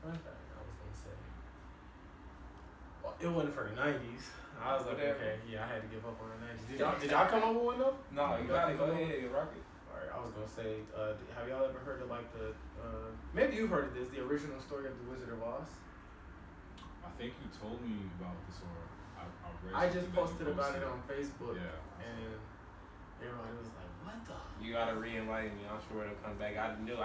fun fact I was gonna say. Well, it wasn't for the '90s. I was like, okay, yeah, I had to give up on the '90s. Did y'all come up with one though? No, you gotta go ahead, rock it. Alright, I was gonna say, have y'all ever heard of like the maybe you've heard of this, the original story of the Wizard of Oz? I think you told me about this, or I read. I just posted about it on Facebook, Yeah. and everybody was like, "What the?" You gotta re-invite me. I'm sure it'll come back. I do know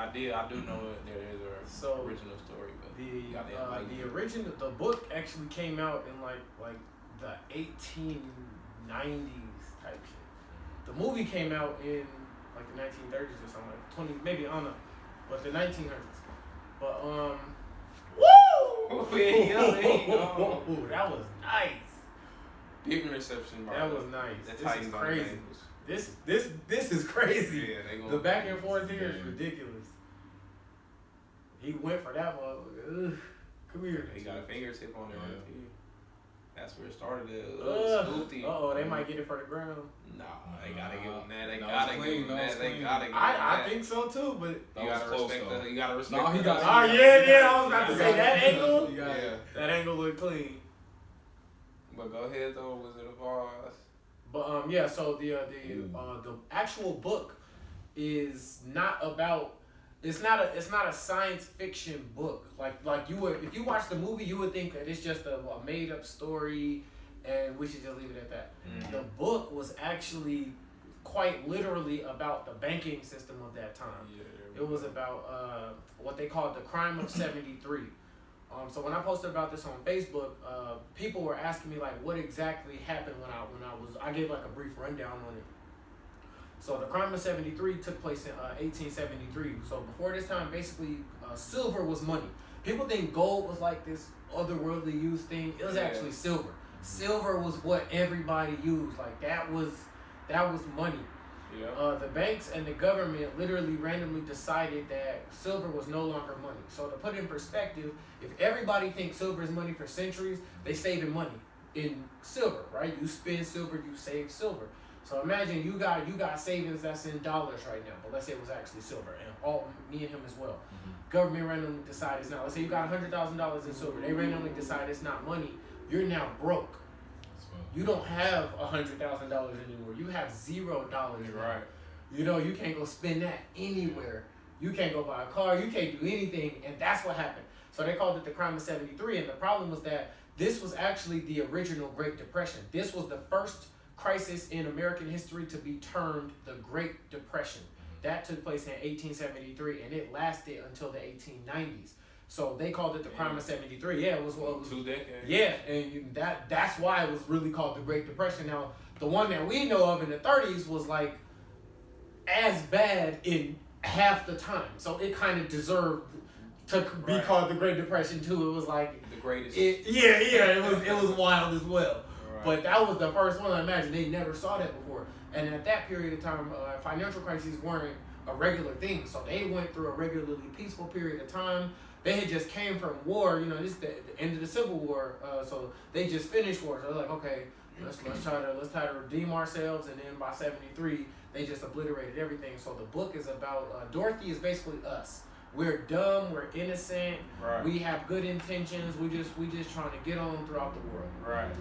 there is a original story, but you gotta invite me. The original, the book actually came out in like the 1890s type shit. The movie came out in like the 1930s or something, like 20, maybe I don't know, but the 1900s. But woo! Ooh, that was nice. Big reception, bro. That was nice. This is crazy. This is crazy. Yeah, the back and forth here is ridiculous. He went for that motherfucker. Come here. He got a fingertip on there. Yeah. That's where it started. They might get it for the ground. Nah, they gotta give him that. They that gotta was give clean, him that that. was They clean. gotta give him I that. think so too, but You gotta respect the. You gotta respect. No, he got. I was about to say that angle. Yeah. That angle looked clean. But go ahead though, Wizard of Oz. But yeah, so the actual book is not about. It's not a science fiction book. Like you would, if you watch the movie, you would think that it's just a made up story, and we should just leave it at that. Mm-hmm. The book was actually quite literally about the banking system of that time. Yeah, it was about what they called the crime of '73. So when I posted about this on Facebook, people were asking me like, what exactly happened when I gave like a brief rundown on it. So the crime of '73 took place in 1873. So before this time, basically, silver was money. People think gold was like this otherworldly used thing. It was actually silver. Silver was what everybody used. Like that was money. Yeah. The banks and the government literally randomly decided that silver was no longer money. So to put it in perspective, if everybody thinks silver is money for centuries, they saving money in silver, right? You spend silver, you save silver. So imagine you got savings that's in dollars right now, but let's say it was actually silver, and me and him as well. Mm-hmm. Government randomly decides now. Let's say you got $100,000 in silver. They randomly decide it's not money. You're now broke. You don't have $100,000 anymore. You have $0. Right. You know, you can't go spend that anywhere. You can't go buy a car. You can't do anything, and that's what happened. So they called it the crime of '73, and the problem was that this was actually the original Great Depression. This was the first crisis in American history to be termed the Great Depression. That took place in 1873, and it lasted until the 1890s. So they called it the crime of '73. Yeah, it was 2 decades. Yeah, and that's why it was really called the Great Depression. Now, the one that we know of in the '30s was like as bad in half the time. So it kind of deserved to be called the Great Depression too. It was like the greatest. It was wild as well. Right. But that was the first one. I imagine they never saw that before. And at that period of time, financial crises weren't a regular thing. So they went through a regularly peaceful period of time. They had just came from war, this is the end of the Civil War, so they just finished war. So they're like, okay, let's try to redeem ourselves, and then by '73 they just obliterated everything. So the book is about Dorothy is basically us. We're dumb, we're innocent, we have good intentions, we just trying to get on throughout the world. Right.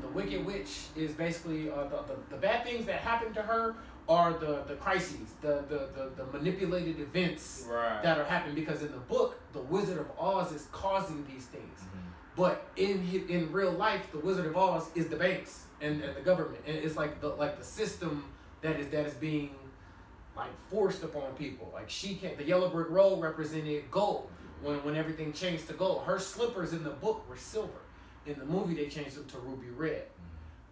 The Wicked Witch is basically the bad things that happen to her are the crises, the manipulated events that are happening, because in the book, the Wizard of Oz is causing these things. Mm-hmm. But in real life, the Wizard of Oz is the banks and the government, and it's like the system that is being like forced upon people. Like the Yellow Brick Road represented gold when everything changed to gold. Her slippers in the book were silver. In the movie, they changed them to ruby red.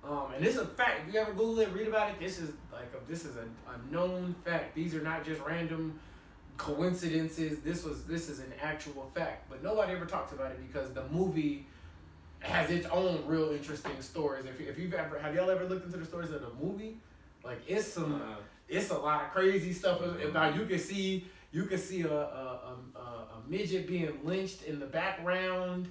And this is a fact. If you ever Google it, read about it, this is a known fact. These are not just random coincidences. This is an actual fact. But nobody ever talks about it because the movie has its own real interesting stories. Have y'all ever looked into the stories of the movie? Like it's a lot of crazy stuff about. You can see a midget being lynched in the background.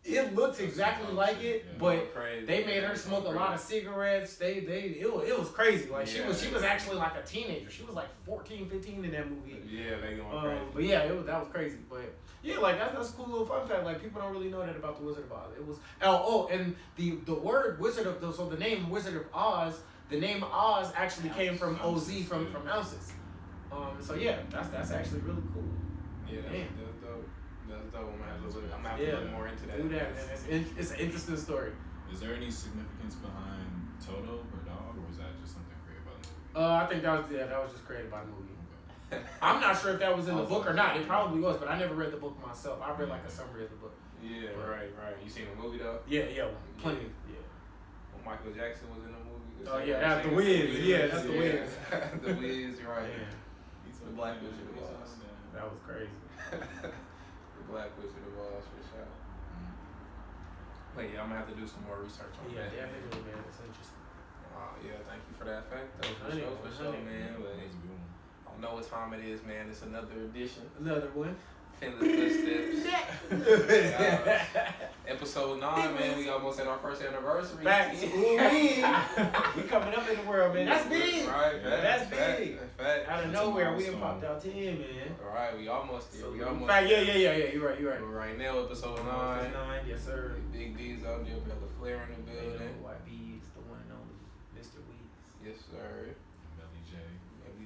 It looks exactly like it, but they made her smoke a lot of cigarettes. It was crazy. Like she was actually like a teenager. She was like 14, 15 in that movie. Yeah, they going crazy. But yeah, that was crazy. But yeah, like that's a cool little fun fact. Like people don't really know that about the Wizard of Oz. It was and the word Wizard of so the name Wizard of Oz, the name Oz actually came from OZ from ounces. So yeah, that's actually really cool. Yeah, that's dope. That's dope. I'm gonna have to look more into that. Do that, man. It's an interesting story. Is there any significance behind Toto or Dog, or was that just something created by the movie? I think that was just created by the movie. Okay. I'm not sure if that was in the book or not. It probably was, but I never read the book myself. I read like a summary of the book. Yeah, right. You seen the movie though? Yeah, plenty. Yeah. When Michael Jackson was in the movie. Oh yeah, that's the Wiz. Yeah, that's the Wiz. The Wiz, right? Yeah. The Black Wizard of Oz. That was crazy. The Black Wizard of Oz for sure. But yeah, I'm gonna have to do some more research on that. Yeah, definitely, man. It's interesting. Yeah, thank you for that fact. For sure, man. But I don't know what time it is, man. It's another edition. Another one. Finless Footsteps. Episode 9, man. We almost at our first anniversary. Facts. We coming up in the world, man. That's big. Right, that's big. Fact. Out of nowhere, we popped out 10, man. All right, we almost there. Yeah. You're right. But right now, episode 9. Yes, sir. Big D's out there, Brother Flair in the building. YB's the one and only Mr. Weeds. Yes, sir. Melly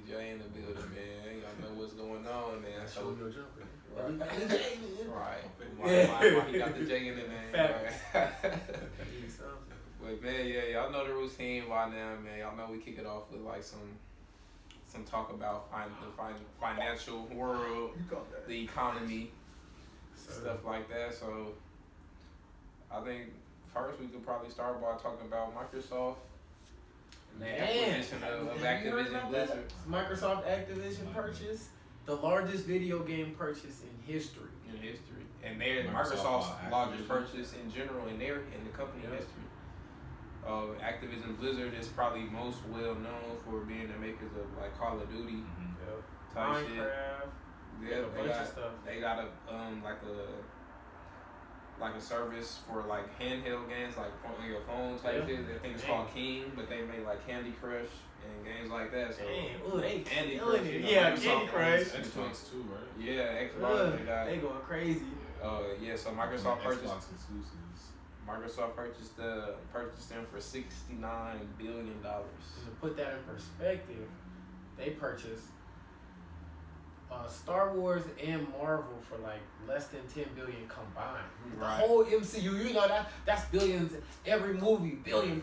J in the building, man. Y'all know what's going on, man. Show your jumper. Right. Why he got the J in the name? Right. But man, y'all know the routine by now, man. Y'all know we kick it off with like some talk about the financial world, the economy, stuff like that. So I think first we could probably start by talking about Microsoft. The acquisition of Activision Blizzard. Microsoft Activision purchase. The largest video game purchase in history. And Microsoft's largest purchase in general in the company history. Activision Blizzard is probably most well known for being the makers of like Call of Duty, type shit. Yeah, a bunch of stuff. They got a service for like handheld games, like on your phone type shit. I think it's called King, but they made like Candy Crush and games like that. So they Candy Crush. Candy Crush. Xbox too, right? Yeah, Xbox. They going crazy. So Microsoft purchased. Xbox exclusives. Microsoft purchased them for $69 billion. And to put that in perspective, they purchased Star Wars and Marvel for like less than $10 billion combined. The whole MCU, you know that's billions. Every movie, billion.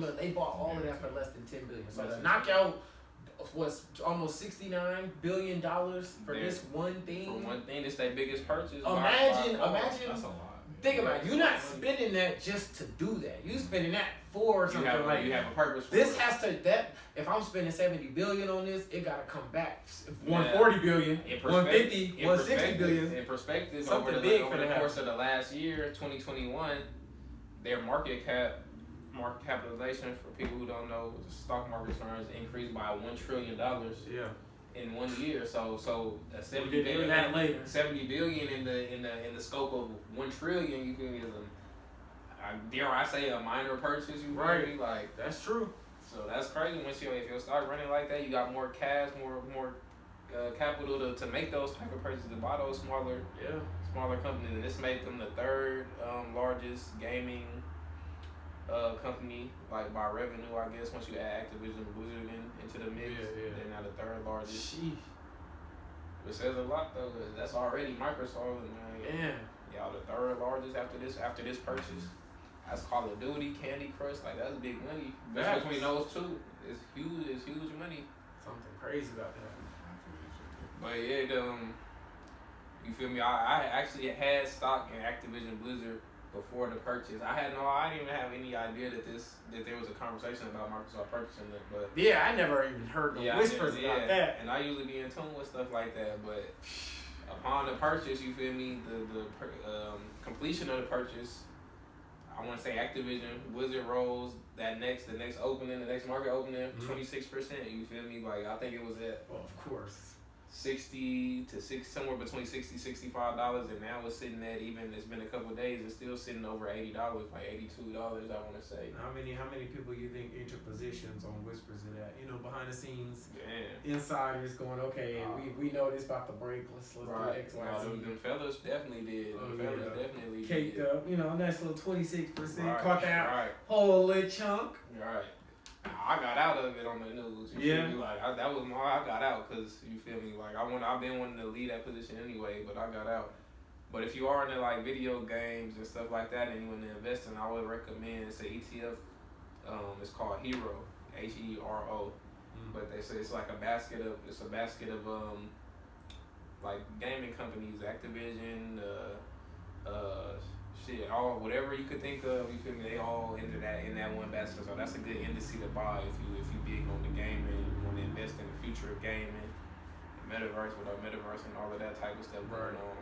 But they bought all of that for less than $10 billion. So the knockout was almost $69 billion for this one thing. For one thing, it's their biggest purchase. Imagine. That's a lot. Think about it. You're not spending that just to do that. You're spending that for something you have a purpose for this. If I'm spending $70 billion on this, it gotta come back. $140 billion, $150, $160 billion. In perspective, something over big the course of the last year, 2021, their market capitalization, for people who don't know the stock market terms, increased by $1 trillion. In 1 year, so $70 billion. $70 billion in the scope of $1 trillion. You can dare I say a minor purchase? You right? Like that's true. So that's crazy. If your stock running like that, you got more cash, more capital to make those type of purchases, to buy those smaller companies. And this made them the third largest gaming company, like by revenue, I guess. Once you add Activision Blizzard into the mix, they're now the third largest. Which says a lot though, cause that's already Microsoft, and y'all the third largest after this purchase. That's Call of Duty, Candy Crush, like that's big money. Between those two, it's huge money. Something crazy about that. But you feel me? I actually had stock in Activision Blizzard before the purchase. I didn't even have any idea that there was a conversation about Microsoft purchasing it. But I never even heard the whispers about that. And I usually be in tune with stuff like that. But upon the purchase, you feel me? The completion of the purchase, I want to say Activision Blizzard rose the next market opening 26%. You feel me? Like I think it was at. Well, of course. $60 to somewhere between $60, $65, and now it's sitting at, even it's been a couple of days, it's still sitting over $80, like $82. I want to say. How many people you think enter positions on Whispers of that? You know, behind the scenes, Damn. Insiders going, okay, we know this about to break. Let's do X, Y, Z. Them fellas definitely did. Definitely caked did. up. You know, nice little 26%. Right, Caught that right. whole little chunk. Right. I got out of it on the news. You feel me? Like I got out because you feel me. Like I've been wanting to leave that position anyway, but I got out. But if you are into like video games and stuff like that, and you want to invest in, I would recommend it's an ETF. It's called Hero, HERO. But they say it's like a basket of like gaming companies, Activision, all whatever you could think of, you feel me? They all into that in that one basket. So that's a good indice to buy if you big on the gaming, you want to invest in the future of gaming, the metaverse with our metaverse and all of that type of stuff going on.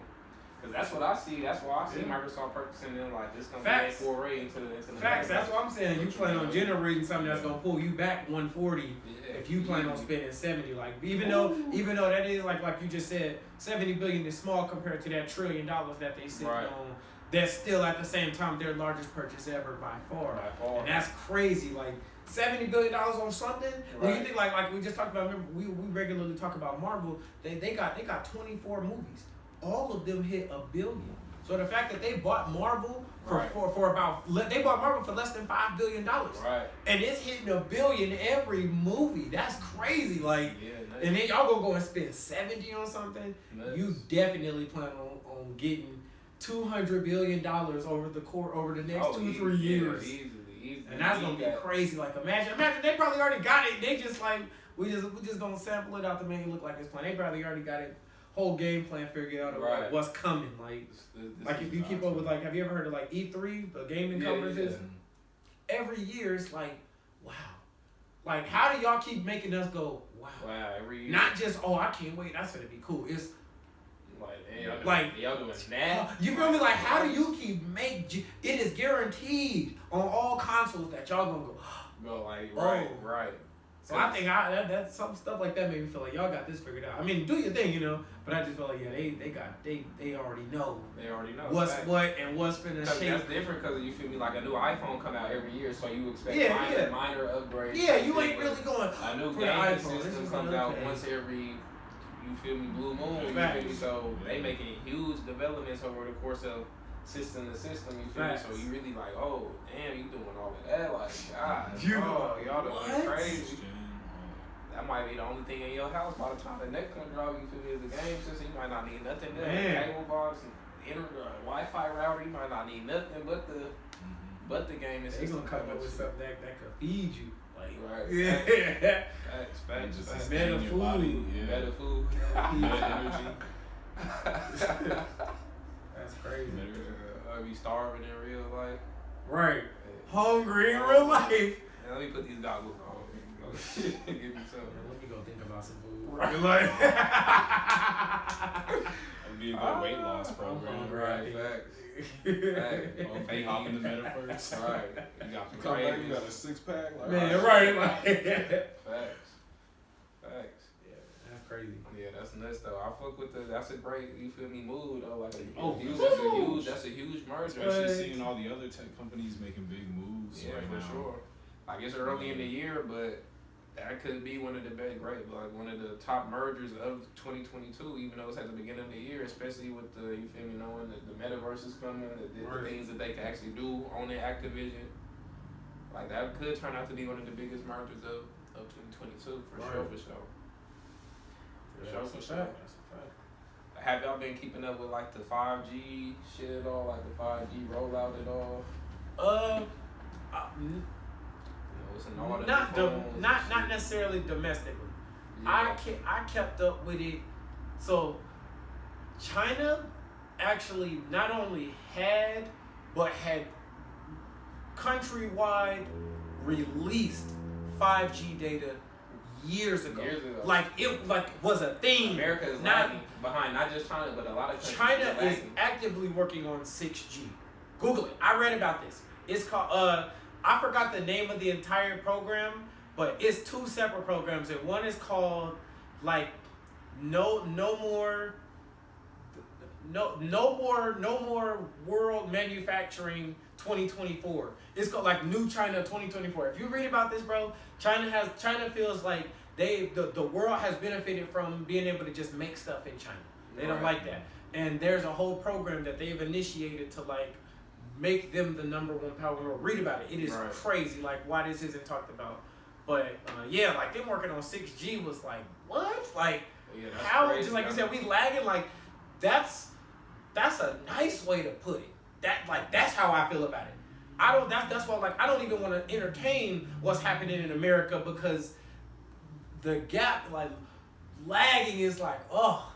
Because that's what I see. That's why I see Microsoft purchasing them like this gonna be a foray into the facts. That's what I'm saying. You plan on generating something that's gonna pull you back 140. If you plan on spending 70, like even though that is like you just said, 70 billion is small compared to that $1 trillion that they sit on. That's still at the same time their largest purchase ever by far. And that's crazy. Like $70 billion on something. When you think like we just talked about, remember we regularly talk about Marvel. They got 24 movies. All of them hit $1 billion. So the fact that they bought Marvel they bought Marvel for less than $5 billion. Right. And it's hitting $1 billion every movie. That's crazy. Like, and then y'all gonna go and spend 70 on something. You definitely plan on getting $200 billion over the next 2-3 years. Easily. And that's gonna be crazy. Like imagine they probably already got it. They just like we just gonna sample it out to make it look like it's plan. They probably already got it. Whole game plan figured out of what's coming. Like if you keep up with have you ever heard of like E3, the gaming conferences? Yeah. Every year it's like, wow. Like how do y'all keep making us go, wow? Wow, every year. Not just I can't wait. That's gonna be cool. It's y'all doing that. You feel me? Like how do you keep it is guaranteed on all consoles that y'all gonna go like right. So I think that's some stuff like that made me feel like y'all got this figured out. I mean, do your thing, you know. But I just feel like they already know. They already know what's what and what's finna shape. That's different because you feel me like a new iPhone come out every year, so you expect minor upgrades. Yeah, you ain't really going. A new gaming system comes out once every. You feel me, blue moon. You feel me? So they making huge developments over the course of system to system. You feel me? So you really like, oh damn, you doing all of that? Like, God, y'all doing crazy. That might be the only thing in your house by the time the next one drop. You feel me? Is the game system. You might not need nothing there. Cable box, Wi-Fi router. You might not need nothing but the gaming system. They gonna come up with something that could feed you. Right. Yeah. Facts. Better food. Better food. Energy. That's crazy. Be starving in real life. Right. Hungry in real life. Let me put these goggles on. Give me some. Let me go think about some food. Right. It'd be a good weight loss program. Right. Facts. Hey, hop in the metaverse. Right. You got the come back, you got a 6-pack. Like, man, right. Facts. Yeah, that's crazy. Yeah, that's nuts though. I fuck with that's a great, you feel me, move though. Like that's a huge merger. Especially seeing all the other tech companies making big moves right now. Sure. Like it's early in the year, but that could be one of the one of the top mergers of 2022, even though it's at the beginning of the year, especially with the, you feel me, knowing that the metaverse is coming, the things that they can actually do on the Activision. Like that could turn out to be one of the biggest mergers of 2022 for sure. For sure. That's a fact. Have y'all been keeping up with like the 5G shit at all, like the 5G rollout at all? Not necessarily domestically. Yeah. I kept up with it. So China actually not only had countrywide released 5G data years ago. Like it was a thing. America is lagging behind not just China but a lot of countries. China is actively working on 6G. Google it. I read about this. It's called I forgot the name of the entire program, but it's 2 separate programs, and one is called like no more world manufacturing 2024. It's called like New China 2024. If you read about this, bro, China feels like the world has benefited from being able to just make stuff in China. They don't like that. And there's a whole program that they've initiated to like make them the number one power in the world. Read about it. It is crazy, like why this isn't talked about. But yeah, like them working on 6G was like, what? Like how crazy, just like you said, we lagging, like that's a nice way to put it. That's how I feel about it. That's why like I don't even want to entertain what's happening in America because the gap, like lagging is like, oh.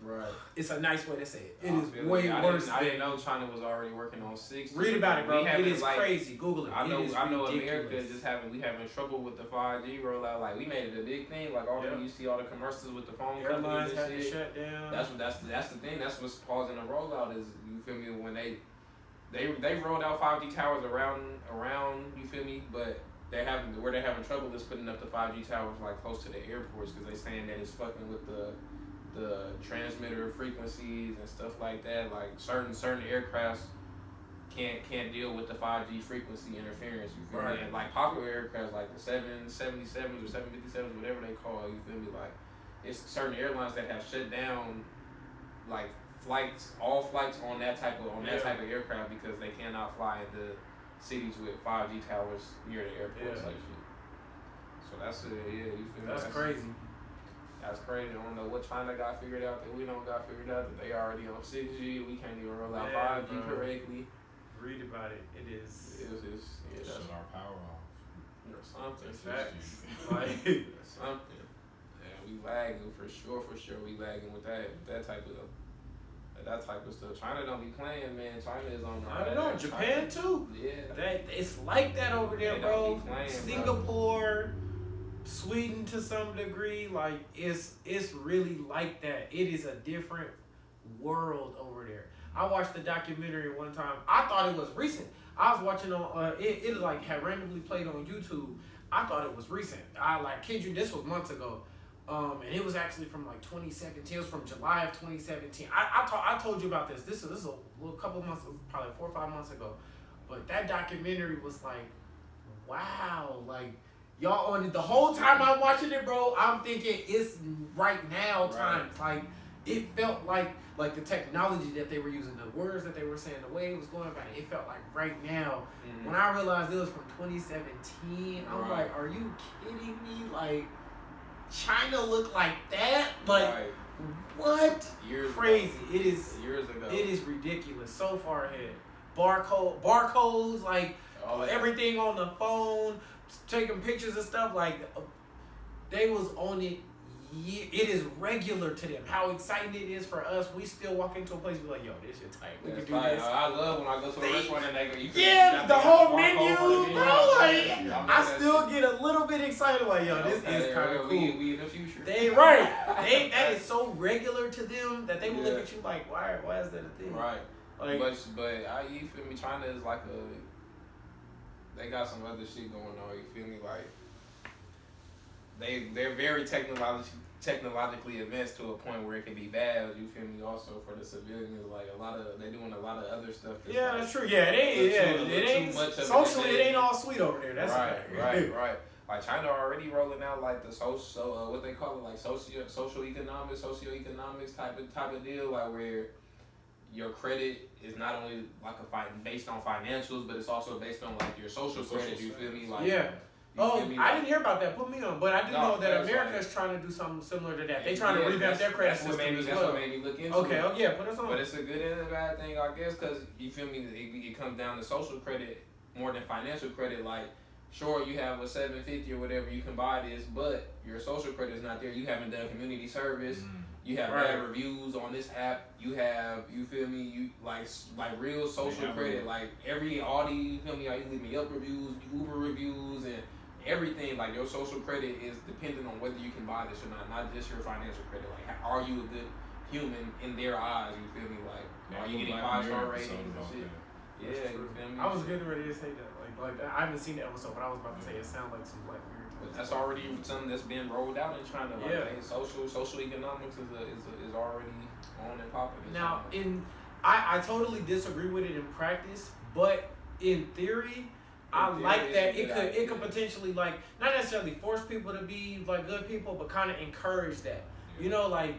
Right. It's a nice way to say it. It is way worse. I didn't know China was already working on 6G. Read about it, bro. It is like, crazy. Google it. I know America is just having trouble with the 5G rollout. Like we made it a big thing. Like you see all the commercials with the phone airlines had to shut down. That's the thing. That's what's pausing the rollout is, you feel me, when they rolled out 5G towers around, you feel me, but they're having trouble is putting up the 5G towers like close to the airports because they saying that it's fucking with the transmitter frequencies and stuff like that. Like certain aircrafts can't deal with the 5G frequency interference. You feel me? And like popular aircrafts like the 777s or 757s, whatever they call it, you feel me? Like it's certain airlines that have shut down like all flights on that type of aircraft because they cannot fly into cities with 5G towers near the airports like shit. So that's it. Yeah, you feel me? That's crazy. That's crazy. I don't know what China got figured out that we don't got figured out, that they already on 6G. We can't even roll out 5G correctly. Read about it. It is. Shut our power off. Or something. Facts. Something. Yeah, we lagging for sure. We lagging with that type of stuff. China don't be playing, man. China is on the. I don't know. Japan too. Yeah. It's like that over there, bro. Playing, Singapore. Bro. Sweden to some degree, like it's really like that. It is a different world over there. I watched the documentary one time. I thought it was recent. I was watching on it like had randomly played on YouTube. I thought it was recent. I like kid you, this was months ago. And it was actually from like 2017. It was from July of 2017. I told you about this. This is a couple months, probably 4 or 5 months ago. But that documentary was like, wow, like. Y'all on it the whole time I'm watching it, bro. I'm thinking it's right now time. Like it felt like the technology that they were using, the words that they were saying, the way it was going about it. It felt like right now. Mm-hmm. When I realized it was from 2017, I'm like, are you kidding me? Like China looked like that? Like what? Years crazy. Ago. It is years ago. It is ridiculous. So far ahead. Barcodes, like everything on the phone. Taking pictures and stuff, like they was on it. It is regular to them. How exciting it is for us. We still walk into a place and be like, yo, this shit tight. We can do this. I love when I go to a restaurant and they go, the whole menu, bro. Like, I still get a little bit excited. Like, yo, this is kind of cool. We in the future. That is so regular to them that they will look at you like, why is that a thing? Right. Like, but you feel me? China is like they got some other shit going on, you feel me? Like, they're very technologically advanced to a point where it can be bad, you feel me? Also for the civilians, like they're doing a lot of other stuff. That's true. Yeah, it ain't socially, it ain't all sweet over there. That's right. Like China already rolling out like the what they call it, like socioeconomics type of deal, like where your credit is not only like based on financials, but it's also based on like your social credit. You feel me? Like I didn't hear about that. Put me on, but I do know that America is trying to do something similar to that. They trying to revamp their credit system as well. That's what made me look into it. Okay, put us on. But it's a good and a bad thing, I guess, because you feel me. It comes down to social credit more than financial credit. Like, sure, you have a 750 or whatever, you can buy this, but your social credit is not there. You haven't done community service. You have bad reviews on this app. You feel me? You like real social credit. Like every Audi, you feel me? You leave me Yelp reviews, Uber reviews, and everything. Like your social credit is dependent on whether you can buy this or not just your financial credit. Like, are you a good human in their eyes? You feel me? Like, are you getting 5-star ratings and shit? Yeah, you feel me? I was getting ready to say that. Like I haven't seen the episode, but I was about to say it sounds like some Black Mirror But that's already something that's been rolled out in China. Like, hey, social economics is already on and popping. Now, I totally disagree with it in practice, but in theory, I like that it could potentially like not necessarily force people to be like good people, but kind of encourage that. You know, like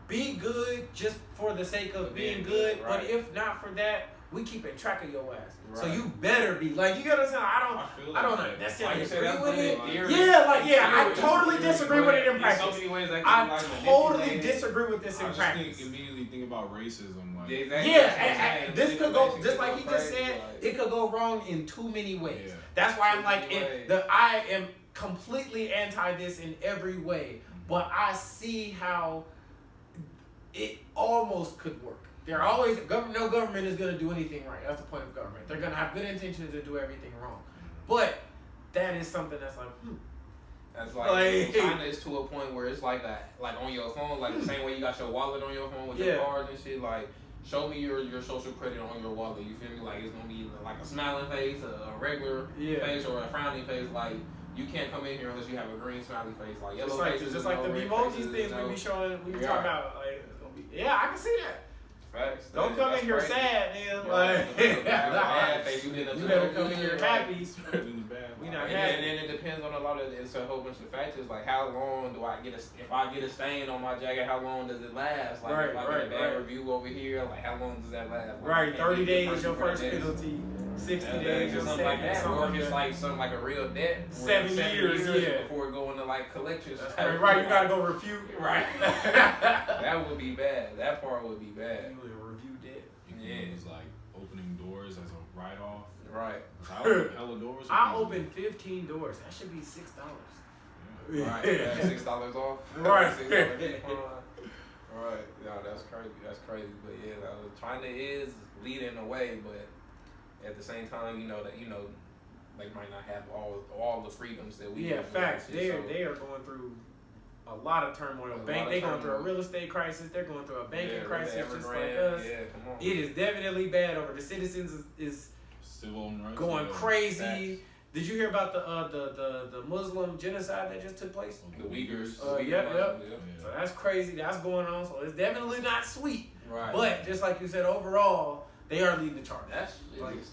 be good just for the sake of being good, right. But if not for that, we keeping track of your ass. Right. So you better be like, you gotta say, I don't necessarily agree with it. I totally disagree with it in practice. So many ways I totally disagree with this in practice. Immediately think about racism. Like, this could go just like he just said. It could go wrong in too many ways. Yeah. That's why I'm like, I am completely anti this in every way, but I see how it almost could work. They're always no government is gonna do anything right. That's the point of government. They're gonna have good intentions to do everything wrong, but that is something that's like. That's like China is to a point where it's like that, like on your phone, like the same way you got your wallet on your phone with your cards and shit. Like, show me your social credit on your wallet. You feel me? Like it's gonna be like a smiling face, a regular face, or a frowning face. Like you can't come in here unless you have a green smiley face. Like yellow faces, just like the emojis things we be showing. We talk about like it's gonna be. Yeah, I can see that. Facts. Don't come in here sad, man. Like, you better come in here happy. We not happy. And then it depends on a lot of. It's a whole bunch of factors. Like, how long do I get if I get a stain on my jacket? How long does it last? Like, if I get a bad review over here, like, how long does that last? Like, 30 days your first penalty. 60 days or something like that. Or if it's like something like a real debt. 7 years, before going to like collections. Right, you gotta go refute. Right. That would be bad. That part would be bad. You would review debt. You can use like opening doors as a write-off. Right. Hella doors. I opened 15 doors. That should be $6. Yeah. Right. $6 off. Right. Right. No, that's crazy. That's crazy. But yeah, China is leading the way, but at the same time, they might not have all the freedoms that we have. Yeah, facts. They are going through a lot of turmoil. They're going through a real estate crisis. They're going through a banking crisis just like us. Yeah, come on. It is definitely bad over. The citizens is civil unrest going crazy. Facts. Did you hear about the Muslim genocide that just took place? The Uyghurs. Yep. So that's crazy. That's going on. So it's definitely not sweet. Right. But just like you said, overall, they are leading the charge. That's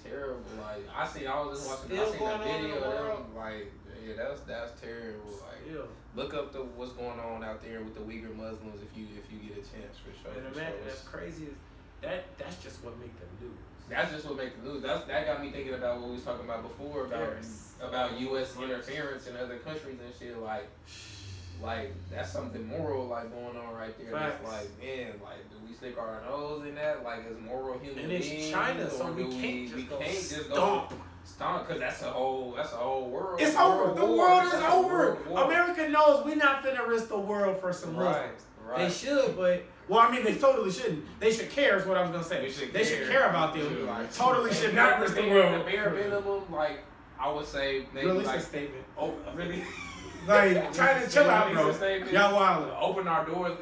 terrible. Like I was just watching. I seen a video of them. Like that's terrible. Like look up what's going on out there with the Uyghur Muslims if you get a chance for sure. And imagine that's crazy. That's just what make them news. That's just what makes the news. That got me thinking about what we was talking about before about U.S. interference in other countries and shit. Like that's something moral like going on right there. It's like, man, like do we stick our nose in that? Like as moral human beings? And it's China, so we can't just stomp because that's a whole world. It's over. The world is over. America knows we're not finna risk the world for some Muslims. Right. They should, but they totally shouldn't. They should care is what I was gonna say. They should care about them. Totally should not risk the world. The bare minimum, like I would say, maybe release like a statement. Oh, really? Like trying to chill out, bro. Y'all wild. Open our doors.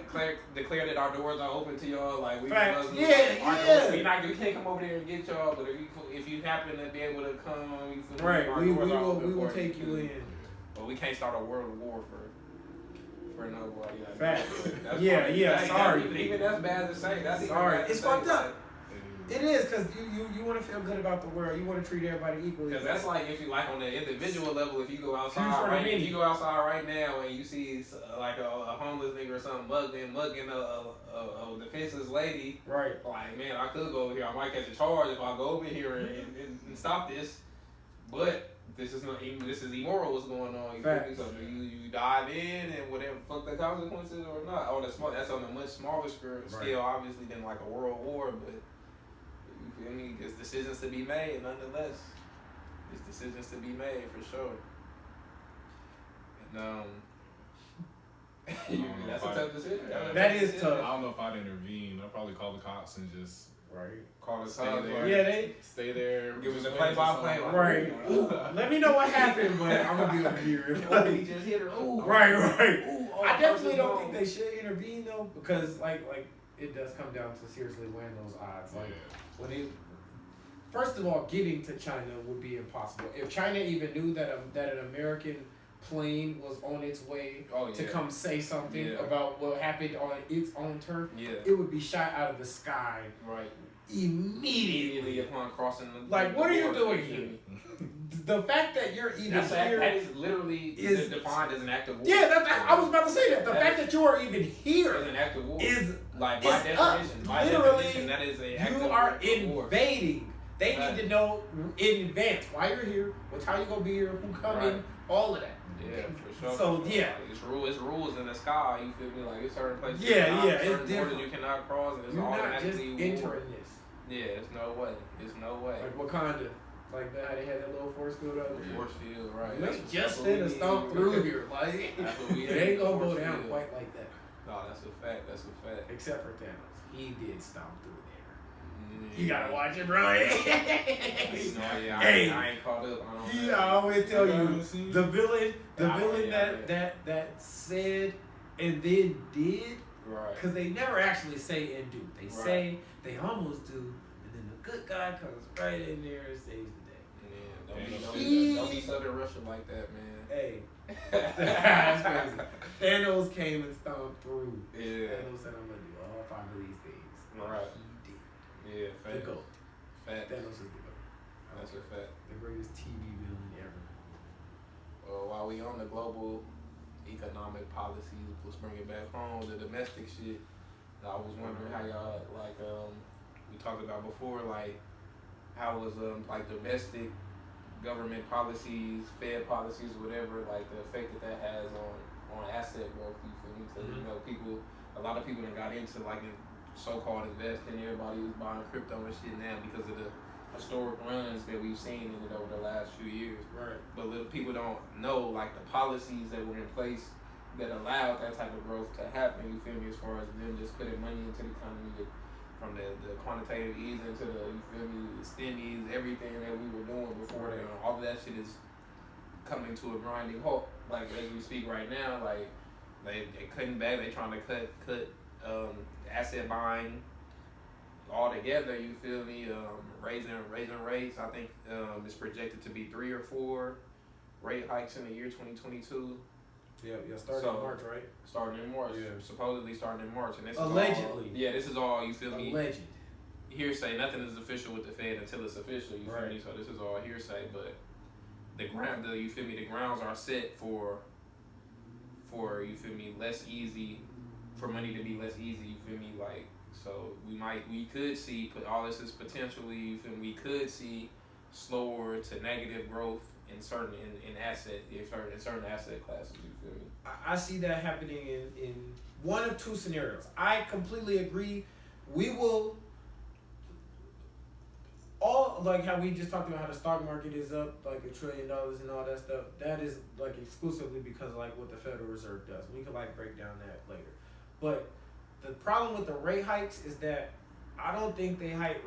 Declare that our doors are open to y'all. Like we we can't come over there and get y'all. But if you happen to be able to come, we will take you in. But we can't start a world war for nobody. Like sorry. Even that's bad to say. That's sorry. It's fucked up. It is because you want to feel good about the world. You want to treat everybody equally. Because that's like if you like on the individual level. If you go outside if you go outside right now and you see like a homeless nigga or something mugging a defenseless lady. Right. Like man, I could go over here. I might catch a charge if I go over here and stop this. But this is immoral. What's going on? You feel me? So you dive in and whatever fuck the consequences or not. Oh, that's on a much smaller scale, obviously than like a world war, but. I mean, there's decisions to be made, nonetheless. There's decisions to be made, for sure. And, that's a tough decision. That is tough. I don't know if I'd intervene. I'd probably call the cops and just... Call the stay cops. there. They stay there. Give us a play-by-play. Right. Let me know what happened, but I'm going to be over here. He just hit her. Ooh. Right. Ooh, I definitely don't think they should intervene, though, because, like it does come down to seriously weighing those odds. Like, when First of all, getting to China would be impossible. If China even knew that an American plane was on its way to come say something about what happened on its own turf, it would be shot out of the sky. Right. Immediately upon crossing the what are you doing here? The fact that you're even here that is literally defined as an act of war. Yeah, I was about to say that. The fact that you are even here is an act of war. Is like by definition. By definition, that is an act of war. You are invading. They need to know in advance why you're here, what's how you gonna be here, who coming, all of that. Yeah, for sure. So it's rules in the sky. You feel me? Like it's certain places. It's borders you cannot cross, and it's you're automatically not just entering this. Yeah, it's no way. It's no way. Like Wakanda, like how they had that little force field out there. Force field, right? We just finna stomp through here, like it ain't gonna go down quite like that. No, that's a fact. That's a fact. Except for Thanos, he did stomp through there. You gotta watch it, bro. I ain't caught up. I always tell you the villain that said and then did. Right. Because they never actually say and do. They say they almost do, and then the good guy comes right in there and saves the day. Yeah, don't be Southern Russian like that, man. Hey, that's crazy. Thanos came and stomped through. Yeah. Thanos said, "I'm gonna do all 5 of these things." Right. He did. Yeah, fact. The GOAT. Fact. Thanos is the GOAT. That's a fact. The greatest TV villain ever. While we on the global economic policies, let's bring it back home, the domestic shit. I was wondering how y'all, we talked about before, how was, domestic government policies, Fed policies, whatever, the effect that has on asset growth, you feel me? Because, a lot of people that got into, so-called investing, everybody was buying crypto and shit now because of the historic runs that we've seen in it over the last few years. Right. But little people don't know the policies that were in place that allowed that type of growth to happen, you feel me, as far as them just putting money into the economy from the quantitative easing to the, you feel me, the stimmies, everything that we were doing before that. All of that shit is coming to a grinding halt. As we speak right now, they cutting back, they trying to cut asset buying altogether, you feel me, raising rates. I think it's projected to be 3 or 4 rate hikes in the year 2022. Yeah, starting in March, right? Starting in March. Yeah. Supposedly starting in March. And this allegedly. Is all, this is all, you feel me? Alleged. Hearsay. Nothing is official with the Fed until it's official, you feel me? So this is all hearsay, but the grounds are set for you feel me, less easy, for money to be less easy, you feel me? So we could see, all this is potentially, you feel me, we could see slower to negative growth in certain asset classes, you feel me? I see that happening in one of 2 scenarios. I completely agree. We will all, how we just talked about how the stock market is up $1 trillion and all that stuff. That is exclusively because what the Federal Reserve does. We could break down that later. But the problem with the rate hikes is that I don't think they hike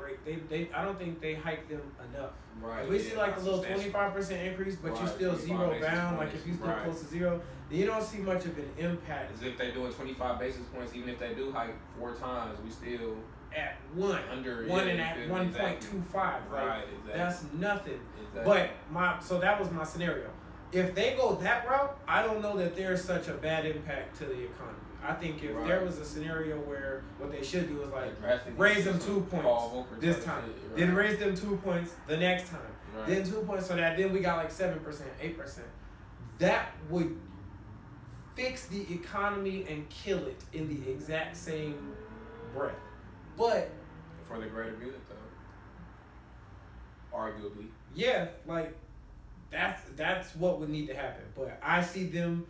I don't think they hike them enough. Right. If we see a little 25% increase, but you still zero bound, if you still close to zero, then you don't see much of an impact. As if they're doing 25 basis points, even if they do hike 4 times, we still at 1 and at 1.25. Exactly. Right, exactly. That's nothing. Exactly. But so that was my scenario. If they go that route, I don't know that there's such a bad impact to the economy. I think if there was a scenario where what they should do is raise them 2 points this time, then raise them 2 points the next time, then 2 points, so that then we got 7%, 8%. That would fix the economy and kill it in the exact same breath. But for the greater good, though, arguably. Yeah, that's what would need to happen. But I see them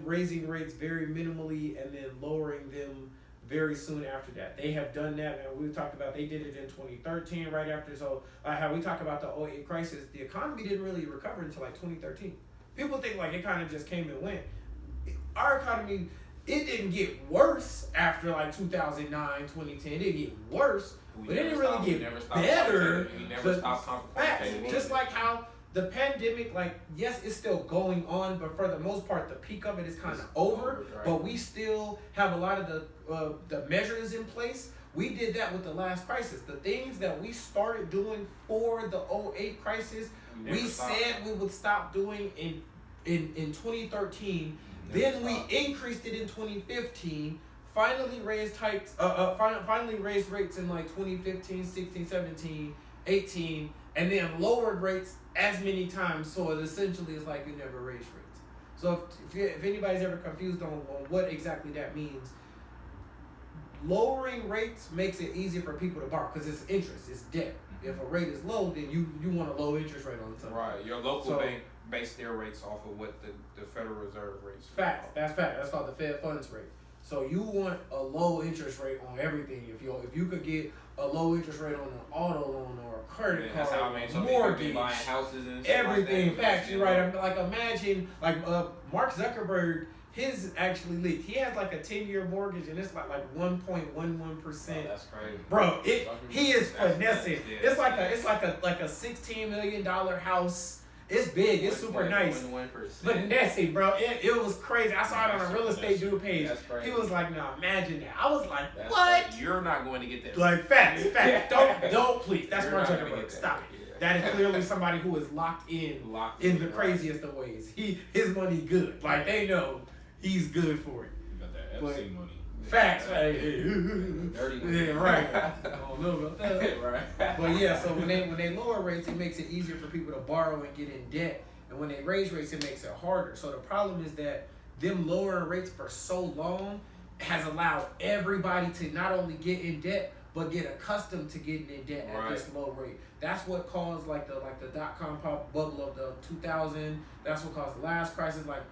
raising rates very minimally and then lowering them very soon after that. They have done that, and we talked about they did it in 2013, right after. So how we talk about the 2008 crisis, the economy didn't really recover until 2013. People think it kind of just came and went. Our economy, it didn't get worse after 2009, 2010. It didn't get worse, but it didn't really get better. We never stopped contemplating. Just like how the pandemic, yes, it's still going on, but for the most part, the peak of it is kind of over. Right. But we still have a lot of the measures in place We did that with the last crisis. The things that we started doing for the 2008 crisis, we said we would stop doing in 2013. Then we increased it in 2015. Finally raised hikes. Finally raised rates in like 2015, 16, 17, 18, and then lowered rates as many times. So it essentially is like we never raised rates. So if anybody's ever confused on what exactly that means, lowering rates makes it easier for people to borrow because it's interest, it's debt. If a rate is low, then you want a low interest rate on something. Right. Your local bank base their rates off of what the Federal Reserve rates. Facts. That's fact. That's called the Fed funds rate. So you want a low interest rate on everything. If you could get a low interest rate on an auto loan or a credit card, that's how mortgage, buying houses and everything. Like Facts. You're right. Like imagine Mark Zuckerberg. His actually leaked. He has like a 10-year mortgage and it's like 1.11%. That's crazy, bro. He is finessing. It's like a $16 million house. It's big. It's super nice. Finessing, bro. It was crazy. I saw it on a real estate dude page. He was like, "Now imagine that." I was like, "What?" Crazy. You're not going to get that. Like facts. Don't please. That's Mark Zuckerberg. Stop it. That is clearly somebody who is locked in the craziest of ways. His money good. Like they know. He's good for it. You got that Epstein money. Facts. Dirty money. Yeah, right. I don't know about that. Right. But yeah, so when they lower rates, it makes it easier for people to borrow and get in debt. And when they raise rates, it makes it harder. So the problem is that them lowering rates for so long has allowed everybody to not only get in debt, but get accustomed to getting in debt at this low rate. That's what caused like the dot-com bubble of the 2000. That's what caused the last crisis. Like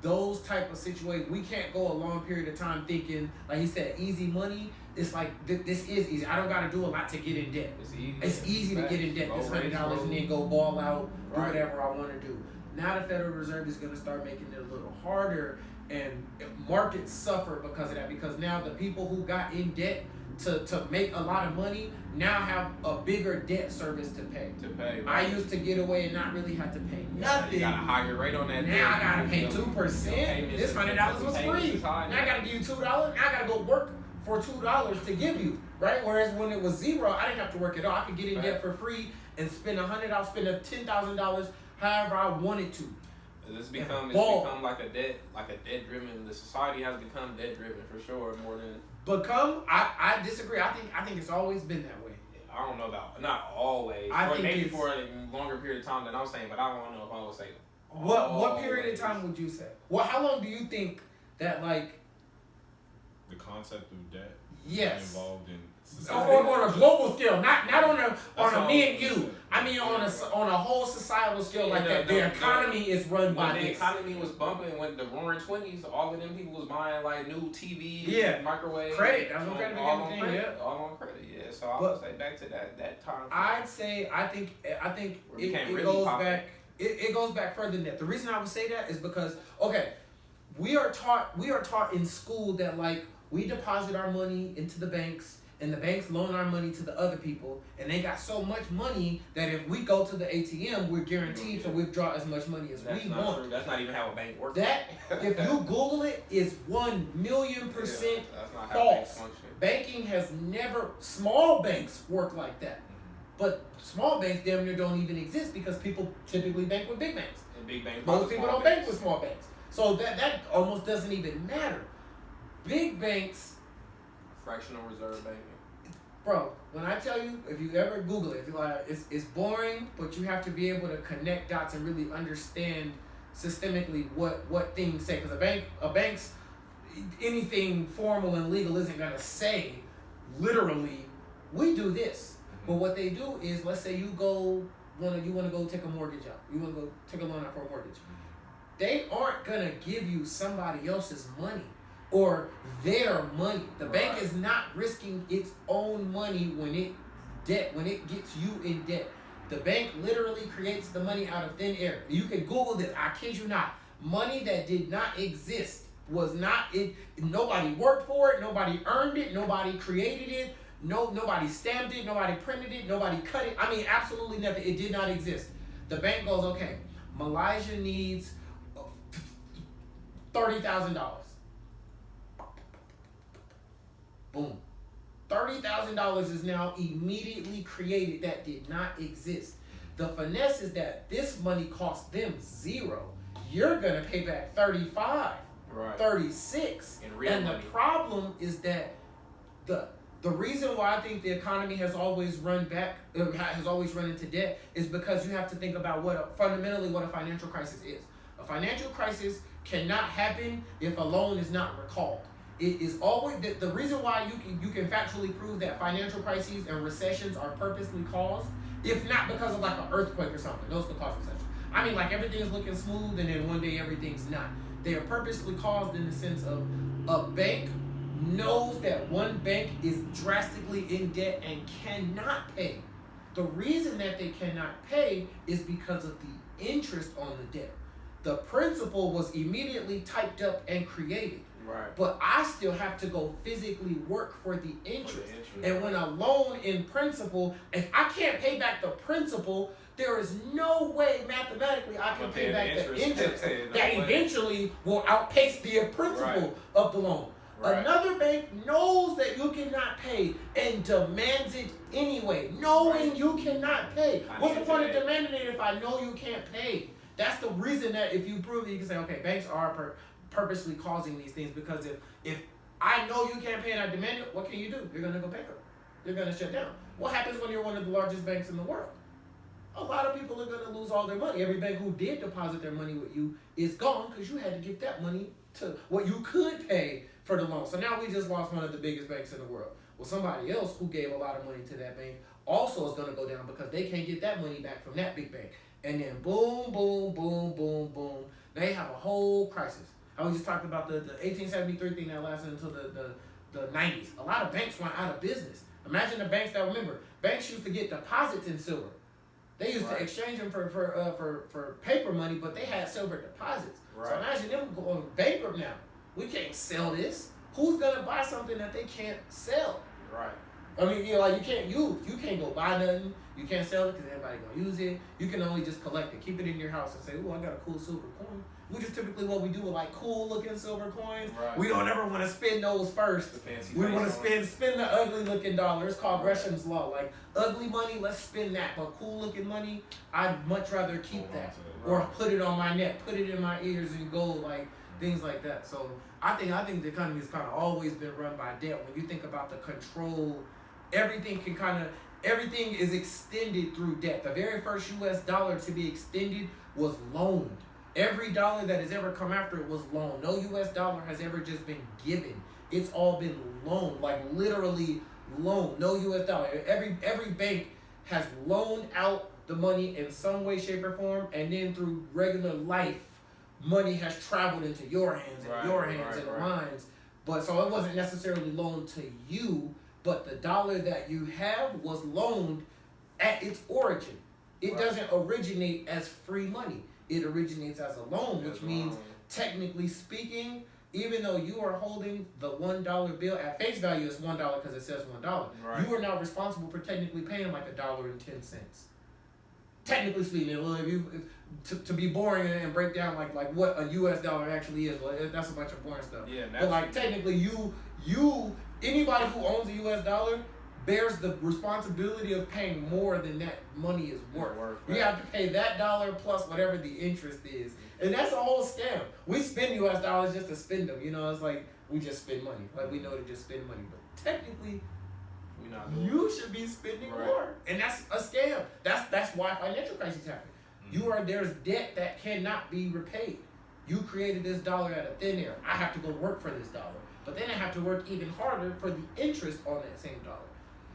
those type of situations, we can't go a long period of time thinking, like he said, easy money. It's like, this is easy. I don't got to do a lot to get in debt. It's easy to get in debt. This $100 and then go ball out, do whatever I want to do. Now the Federal Reserve is going to start making it a little harder, and markets suffer because of that. Because now the people who got in debt to make a lot of money now have a bigger debt service to pay. Right. I used to get away and not really have to pay nothing. You got a higher rate on that. Now I gotta pay 2%. This $100 was free. Now I gotta give you $2. Now I gotta go work for $2 to give you, right? Whereas when it was zero, I didn't have to work at all. I could get in debt for free and spend $100, spend $10,000 however I wanted to. It's become like a debt driven. The society has become debt driven for sure more than. I disagree. I think it's always been that way. I don't know about not always. Maybe for a longer period of time than I'm saying, but I don't know if I would say. What period of time would you say? Well, how long do you think that like the concept of debt involved in society? On a global scale, not on a me and you. I mean on a whole societal scale like that. The economy is run by this. The economy was bumping when the roaring 20s, all of them people was buying like new TVs, microwaves, credit. That's what credit all on credit. Yeah, so I would say back to that time. I think it goes back. It goes back further than that. The reason I would say that is because we are taught in school that like we deposit our money into the banks. And the banks loan our money to the other people, and they got so much money that if we go to the ATM, we're guaranteed to withdraw as much money as we want. True. That's not even how a bank works. That, if you Google it, is 1,000,000% false. Banking has never. Small banks work like that, but small banks damn near don't even exist because people typically bank with big banks. And big banks. Most people don't bank with small banks, so that almost doesn't even matter. Big banks. Fractional reserve banking. Bro, when I tell you, if you ever Google it, it's boring, but you have to be able to connect dots and really understand systemically what things say. Because a bank's anything formal and legal isn't gonna say literally, we do this. But what they do is, let's say you wanna go take a mortgage out. You wanna go take a loan out for a mortgage. They aren't gonna give you somebody else's money. Or their money. The bank is not risking its own money when it gets you in debt. The bank literally creates the money out of thin air. You can Google this. I kid you not. Money that did not exist was not it. Nobody worked for it. Nobody earned it. Nobody created it. Nobody stamped it. Nobody printed it. Nobody cut it. I mean, absolutely nothing. It did not exist. The bank goes, okay, Malaysia needs $30,000. Boom. $30,000 is now immediately created that did not exist. The finesse is that this money cost them 0. You're gonna pay back 35, 36, and the problem is that the reason why I think the economy has always run into debt is because you have to think about fundamentally what a financial crisis is. A financial crisis cannot happen if a loan is not recalled. It is always the reason why you can factually prove that financial crises and recessions are purposely caused, if not because of like an earthquake or something. Those could cause recession. I mean, like everything is looking smooth and then one day everything's not. They are purposely caused in the sense of a bank knows that one bank is drastically in debt and cannot pay. The reason that they cannot pay is because of the interest on the debt. The principal was immediately typed up and created. Right. But I still have to go physically work for the interest. And when a loan in principle, if I can't pay back the principal, there is no way mathematically I can pay back the interest that eventually will outpace the principal of the loan. Right. Another bank knows that you cannot pay and demands it anyway, knowing you cannot pay. What's the point of demanding it if I know you can't pay? That's the reason that if you prove it, you can say, okay, banks are purposely causing these things, because if I know you can't pay and I demand it, what can you do? You're going to go bankrupt. You're going to shut down. What happens when you're one of the largest banks in the world? A lot of people are going to lose all their money. Every bank who did deposit their money with you is gone because you had to give that money to what you could pay for the loan. So now we just lost one of the biggest banks in the world. Well, somebody else who gave a lot of money to that bank also is going to go down because they can't get that money back from that big bank. And then boom, boom, boom, boom, boom. They have a whole crisis. I was just talking about the 1873 thing that lasted until the 90s. A lot of banks went out of business. Imagine the banks that remember. Banks used to get deposits in silver. They used to exchange them for paper money, but they had silver deposits. So imagine them going bankrupt now. We can't sell this. Who's gonna buy something that they can't sell? Right. I mean, you know, like you can't use. You can't go buy nothing. You can't sell it because everybody gonna use it. You can only just collect it, keep it in your house, and say, "Oh, I got a cool silver coin." Which is typically what we do with like cool looking silver coins. Right. We don't ever want to spend those first. We want to spend the ugly looking dollar. It's called Gresham's law. Like ugly money, let's spend that. But cool looking money, I'd much rather keep that or put it on my neck, put it in my ears in gold, like things like that. So I think the economy has kind of always been run by debt. When you think about the control, everything is extended through debt. The very first U.S. dollar to be extended was loaned. Every dollar that has ever come after it was loaned. No U.S. dollar has ever just been given. It's all been loaned, like literally loaned. No U.S. dollar. Every bank has loaned out the money in some way, shape, or form, and then through regular life, money has traveled into your hands and mine. But so it wasn't necessarily loaned to you, but the dollar that you have was loaned at its origin. It doesn't originate as free money. It originates as a loan, which means, technically speaking, even though you are holding the $1 bill at face value, it's $1 because it says $1. Right. You are now responsible for technically paying like $1.10. Technically speaking, well, to be boring and break down like what a U.S. dollar actually is, well, that's a bunch of boring stuff. Yeah, but like technically, you anybody who owns a U.S. dollar bears the responsibility of paying more than that money is worth. You have to pay that dollar plus whatever the interest is. And that's a whole scam. We spend U.S. dollars just to spend them. You know, it's like we just spend money. Like we know to just spend money. But technically, you should be spending more. And that's a scam. That's why financial crises happen. There's debt that cannot be repaid. You created this dollar out of thin air. I have to go work for this dollar. But then I have to work even harder for the interest on that same dollar.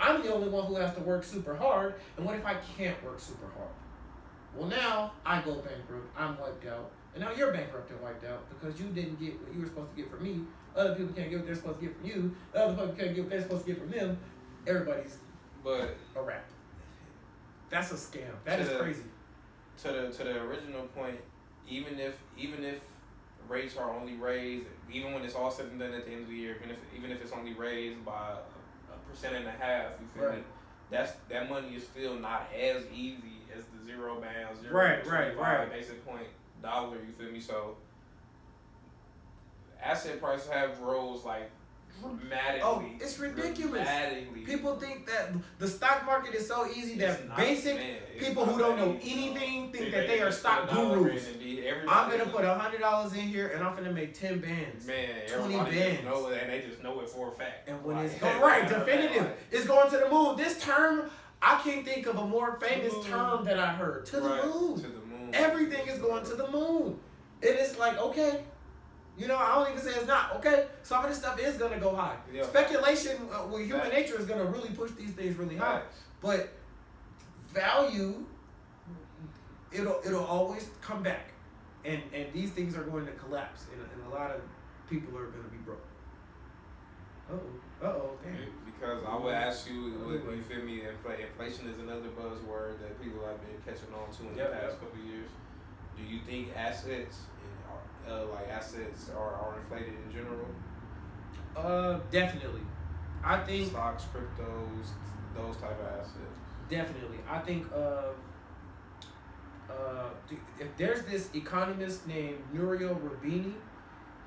I'm the only one who has to work super hard, and what if I can't work super hard? Well, now I go bankrupt, I'm wiped out, and now you're bankrupt and wiped out because you didn't get what you were supposed to get from me. Other people can't get what they're supposed to get from you. Other people can't get what they're supposed to get from them. Everybody's a wrap. That's a scam. That is crazy. To the original point, even if rates are only raised, even when it's all said and done at the end of the year, even if it's only raised by 1.5%, you feel me? That money is still not as easy as the zero bound 0.25 basic point dollar. You feel me? So asset prices have rose like it's ridiculous. People think that the stock market is so easy that basic people who don't know anything think that they are stock gurus. I'm gonna put $100 in here and I'm gonna make 10 bands. 20 bands. And they just know it for a fact. And when it's going right, definitive, it's going to the moon. This term, I can't think of a more famous term that I heard. To the moon. To the moon. Everything is going to the moon. And it's like, okay. You know, I don't even say it's not. Okay, some of this stuff is gonna go high. Yeah. Speculation with human nature is gonna really push these things really high. But value, it'll always come back, and these things are going to collapse, and a lot of people are gonna be broke. Because I would ask you, you feel me? Inflation is another buzzword that people have been catching on to in the past couple of years. Do you think assets are inflated in general? Definitely. I think stocks, cryptos, those type of assets. Definitely. I think if there's this economist named Nouriel Roubini,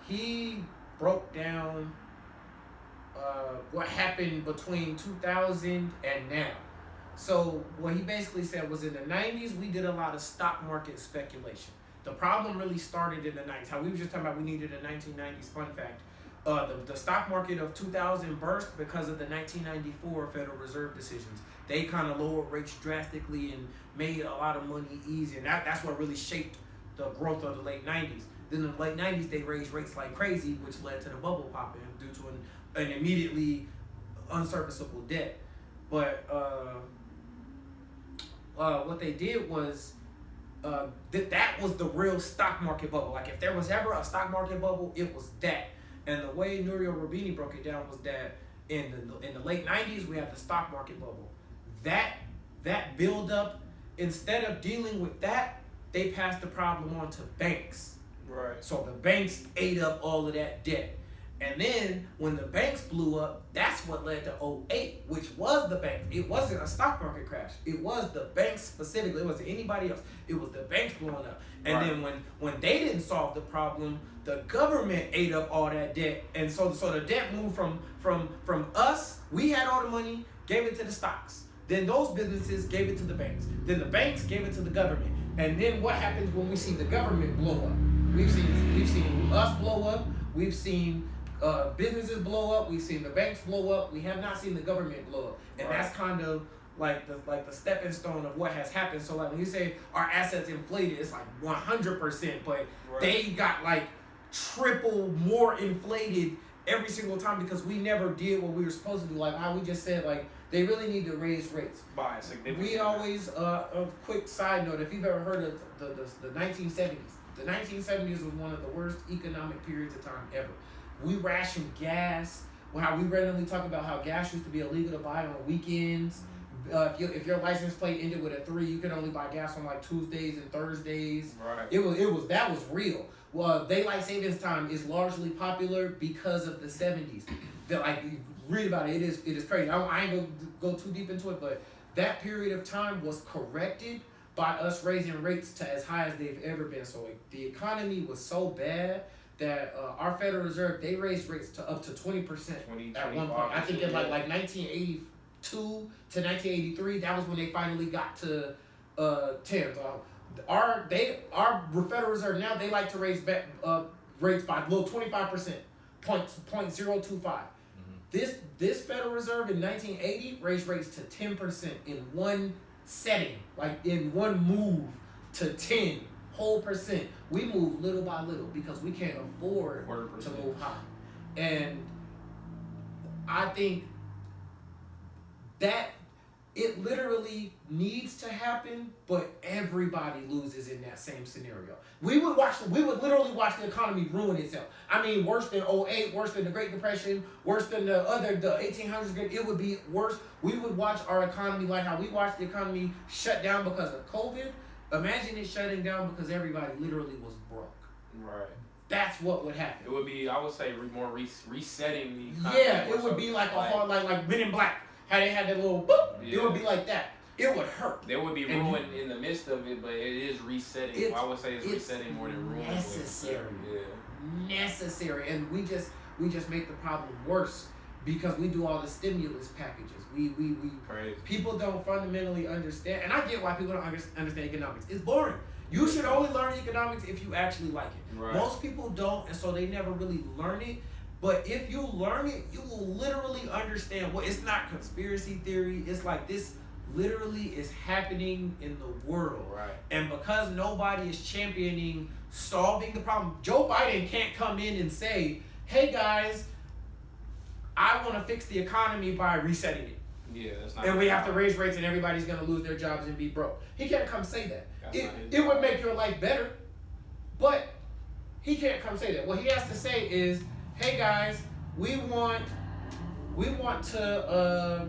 he broke down what happened between 2000 and now. So what he basically said was in the 90s, we did a lot of stock market speculation. The problem really started in the 90s. How we were just talking about we needed a 1990s fun fact. The stock market of 2000 burst because of the 1994 Federal Reserve decisions. They kind of lowered rates drastically and made a lot of money easy. And that's what really shaped the growth of the late 90s. Then in the late 90s, they raised rates like crazy, which led to the bubble popping due to an immediately unserviceable debt. But what they did was that was the real stock market bubble. Like if there was ever a stock market bubble, it was that. And the way Nouriel Roubini broke it down was that in the late 90s, we had the stock market bubble. That build up, instead of dealing with that, they passed the problem on to banks. Right. So the banks ate up all of that debt. And then when the banks blew up, that's what led to 2008, which was the banks. It wasn't a stock market crash. It was the banks specifically. It wasn't anybody else. It was the banks blowing up. And then when they didn't solve the problem, the government ate up all that debt. And so the debt moved from us, we had all the money, gave it to the stocks. Then those businesses gave it to the banks. Then the banks gave it to the government. And then what happens when we see the government blow up? We've seen us blow up. We've seen businesses blow up. We've seen the banks blow up. We have not seen the government blow up, and that's kind of like the stepping stone of what has happened. So like when you say our assets inflated, it's like 100%, but they got like triple more inflated every single time because we never did what we were supposed to do. Like how we just said, like they really need to raise rates. By significant. We always a quick side note: if you've ever heard of the 1970s, the 1970s was one of the worst economic periods of time ever. We rationed gas. How we randomly talk about how gas used to be illegal to buy on weekends. If your license plate ended with a 3, you could only buy gas on like Tuesdays and Thursdays. Right. That was real. Well, daylight savings time is largely popular because of the 70s. Read about it. It is crazy. I ain't gonna go too deep into it, but that period of time was corrected by us raising rates to as high as they've ever been. So the economy was so bad that our Federal Reserve, they raised rates to up to 20% at one point. I think in like 1982 to 1983, that was when they finally got to 10. Our Federal Reserve now, they like to raise rates by below 25%, 0.025. This Federal Reserve in 1980 raised rates to 10% in one setting, like in one move to 10 whole %. We move little by little because we can't afford to move high. And I think that it literally needs to happen, but everybody loses in that same scenario. We would literally watch the economy ruin itself. I mean, worse than 2008, worse than the Great Depression, worse than the 1800s. It would be worse. We would watch our economy like how we watched the economy shut down because of COVID. Imagine it shutting down because everybody literally was broke. Right. That's what would happen. It would be, I would say, more resetting the economy. Yeah, it would be like a hard, like Men in Black. How they had that little boop. Yeah. It would be like that. It would hurt. There would be ruin in the midst of it, but it is resetting. I would say it's resetting more than ruin. Necessary. Yeah. Necessary. And We just make the problem worse because we do all the stimulus packages. We Crazy. People don't fundamentally understand, and I get why people don't understand economics. It's boring. You should only learn economics if you actually like it. Right. Most people don't, and so they never really learn it. But if you learn it, you will literally understand. Well, it's not conspiracy theory. It's like this literally is happening in the world. Right. And because nobody is championing solving the problem, Joe Biden can't come in and say, hey guys, I want to fix the economy by resetting it. Yeah, that's not. And we have to raise rates and everybody's going to lose their jobs and be broke. He can't come say that. It would make your life better, but he can't come say that. What he has to say is, hey guys, we want to